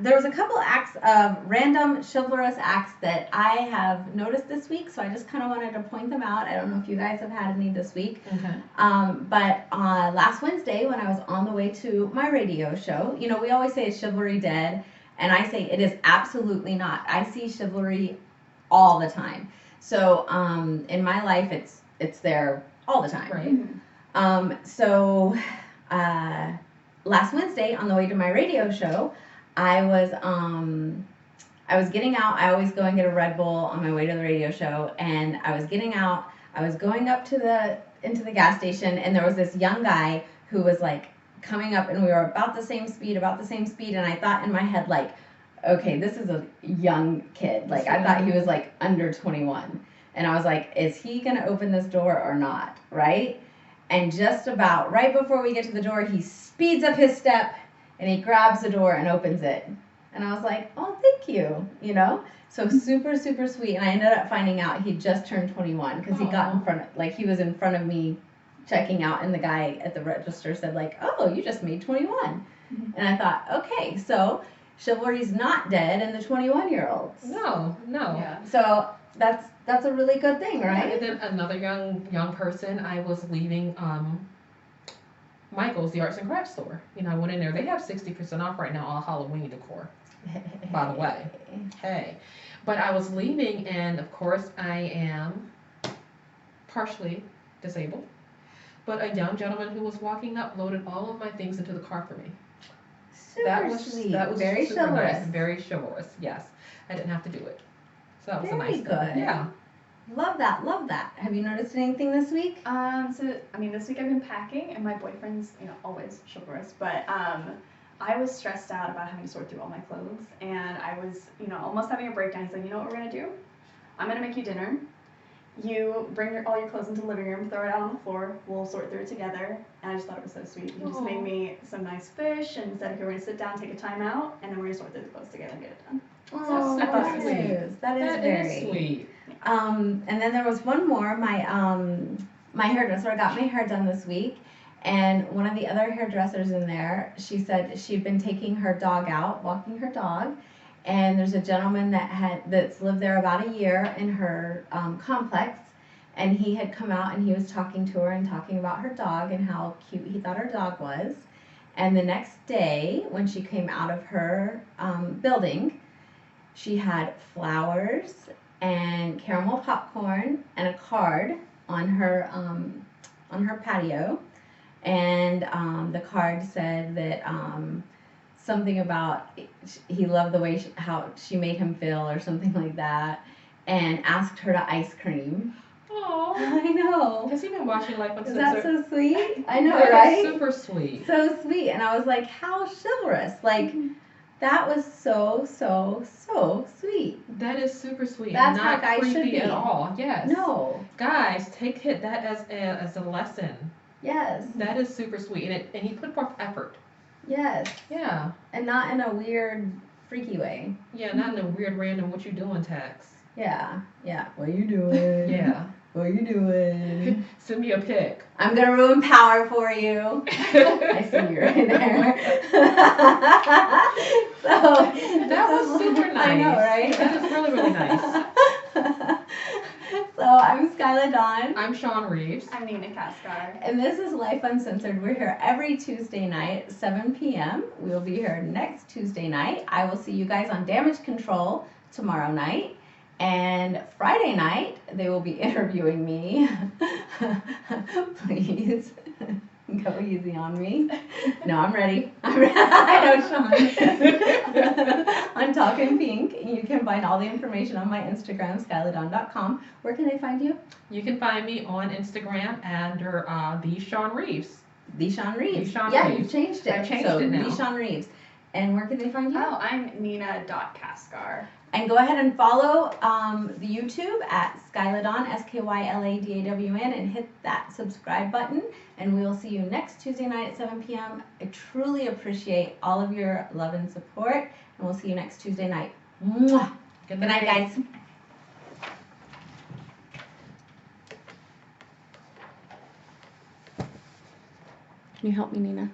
Speaker 1: there was a couple acts of random chivalrous acts that I have noticed this week, so I just kind of wanted to point them out. I don't know if you guys have had any this week.
Speaker 2: Okay.
Speaker 1: But last Wednesday, when I was on the way to my radio show, you know, we always say is chivalry dead, and I say it is absolutely not. I see chivalry all the time. So in my life, it's there all the time.
Speaker 2: Right.
Speaker 1: So last Wednesday, on the way to my radio show, I was getting out. I always go and get a Red Bull on my way to the radio show, and I was getting out. I was going up to into the gas station, and there was this young guy who was like coming up, and we were about the same speed, and I thought in my head, like, okay, this is a young kid. Like, I thought he was like under 21, and I was like, is he gonna open this door or not, right? And just about right before we get to the door, he speeds up his step, and he grabs the door and opens it. And I was like, oh, thank you, you know? So super, super sweet. And I ended up finding out he just turned 21 because he got in front of, like, he was in front of me checking out, and the guy at the register said, like, oh, you just made 21. And I thought, okay, so chivalry's not dead in the 21-year-olds.
Speaker 2: No.
Speaker 3: Yeah.
Speaker 1: So that's a really good thing, right?
Speaker 2: And then another young person, I was leaving Michael's, the arts and crafts store. You know, I went in there. They have 60% off right now, all Halloween decor, by the way. Hey. But I was leaving, and of course I am partially disabled. But a young gentleman who was walking up loaded all of my things into the car for me.
Speaker 1: Super sweet.
Speaker 2: That was
Speaker 1: very
Speaker 2: super
Speaker 1: chivalrous.
Speaker 2: nice. Very chivalrous, yes. I didn't have to do it. So that was
Speaker 1: Very
Speaker 2: a nice
Speaker 1: good.
Speaker 2: thing. Yeah.
Speaker 1: Love that, love that. Have you noticed anything this week?
Speaker 3: So I mean, this week I've been packing, and my boyfriend's, you know, always chivalrous, but I was stressed out about having to sort through all my clothes, and I was, you know, almost having a breakdown. He's like, you know what we're gonna do? I'm gonna make you dinner. You bring all your clothes into the living room, throw it out on the floor. We'll sort through it together. And I just thought it was so sweet. He just made me some nice fish and said, okay, we're gonna sit down, take a time out, and then we're gonna sort through the clothes together and get it done.
Speaker 1: Oh,
Speaker 3: I thought it was
Speaker 2: sweet.
Speaker 1: That is very
Speaker 2: sweet.
Speaker 1: And then there was one more. My hairdresser, I got my hair done this week, and one of the other hairdressers in there, she said she'd been taking her dog out, walking her dog, and there's a gentleman that's lived there about a year in her complex, and he had come out and he was talking to her and talking about her dog and how cute he thought her dog was. And the next day, when she came out of her building, she had flowers and caramel popcorn and a card on her patio, and the card said that something about he loved the way how she made him feel or something like that, and asked her to ice cream.
Speaker 2: Oh,
Speaker 1: I know.
Speaker 2: has he been watching Lyfe
Speaker 1: Is
Speaker 2: Uncensored?
Speaker 1: that so sweet? I know,
Speaker 2: That is
Speaker 1: right?
Speaker 2: super sweet.
Speaker 1: So sweet. And I was like, how chivalrous. Like, that was so, so, so sweet.
Speaker 2: That is super sweet.
Speaker 1: That's
Speaker 2: and not
Speaker 1: how guys should
Speaker 2: creepy
Speaker 1: be.
Speaker 2: at all. Yes.
Speaker 1: No.
Speaker 2: Guys, take that as a lesson.
Speaker 1: Yes.
Speaker 2: That is super sweet, and he put forth effort.
Speaker 1: Yes.
Speaker 2: Yeah.
Speaker 1: And not in a weird, freaky way.
Speaker 2: Yeah, not in a weird random what you doing text.
Speaker 1: Yeah. Yeah. What you doing?
Speaker 2: Yeah.
Speaker 1: What you doing?
Speaker 2: Send me a pic.
Speaker 1: I'm gonna ruin power for you. I see you right there. So
Speaker 2: That was super nice.
Speaker 1: I know, right?
Speaker 2: That is really, really nice.
Speaker 1: So I'm Skyla Dawn.
Speaker 2: I'm Sean Reeves.
Speaker 3: I'm Nina Kaskar.
Speaker 1: And this is Lyfe Uncensored. We're here every Tuesday night, 7 p.m. We will be here next Tuesday night. I will see you guys on Damage Control tomorrow night. And Friday night, they will be interviewing me. Please go easy on me. No, I'm ready. I know, Sean. I'm Talking Pink. You can find all the information on my Instagram, skyladon.com. Where can they find you?
Speaker 2: You can find me on Instagram under the Sean Reeves.
Speaker 1: The Sean Reeves.
Speaker 2: The Sean
Speaker 1: yeah,
Speaker 2: Reeves.
Speaker 1: you've changed it.
Speaker 2: I've changed
Speaker 1: so,
Speaker 2: it now.
Speaker 1: The Sean Reeves. And where can they find you?
Speaker 3: Oh, I'm Nina.Kaskar.
Speaker 1: And go ahead and follow the YouTube at Skyladon, SKYLADAWN, and hit that subscribe button. And we will see you next Tuesday night at 7 p.m. I truly appreciate all of your love and support. And we'll see you next Tuesday night. Mwah. Good night, guys. Can you help me, Nina?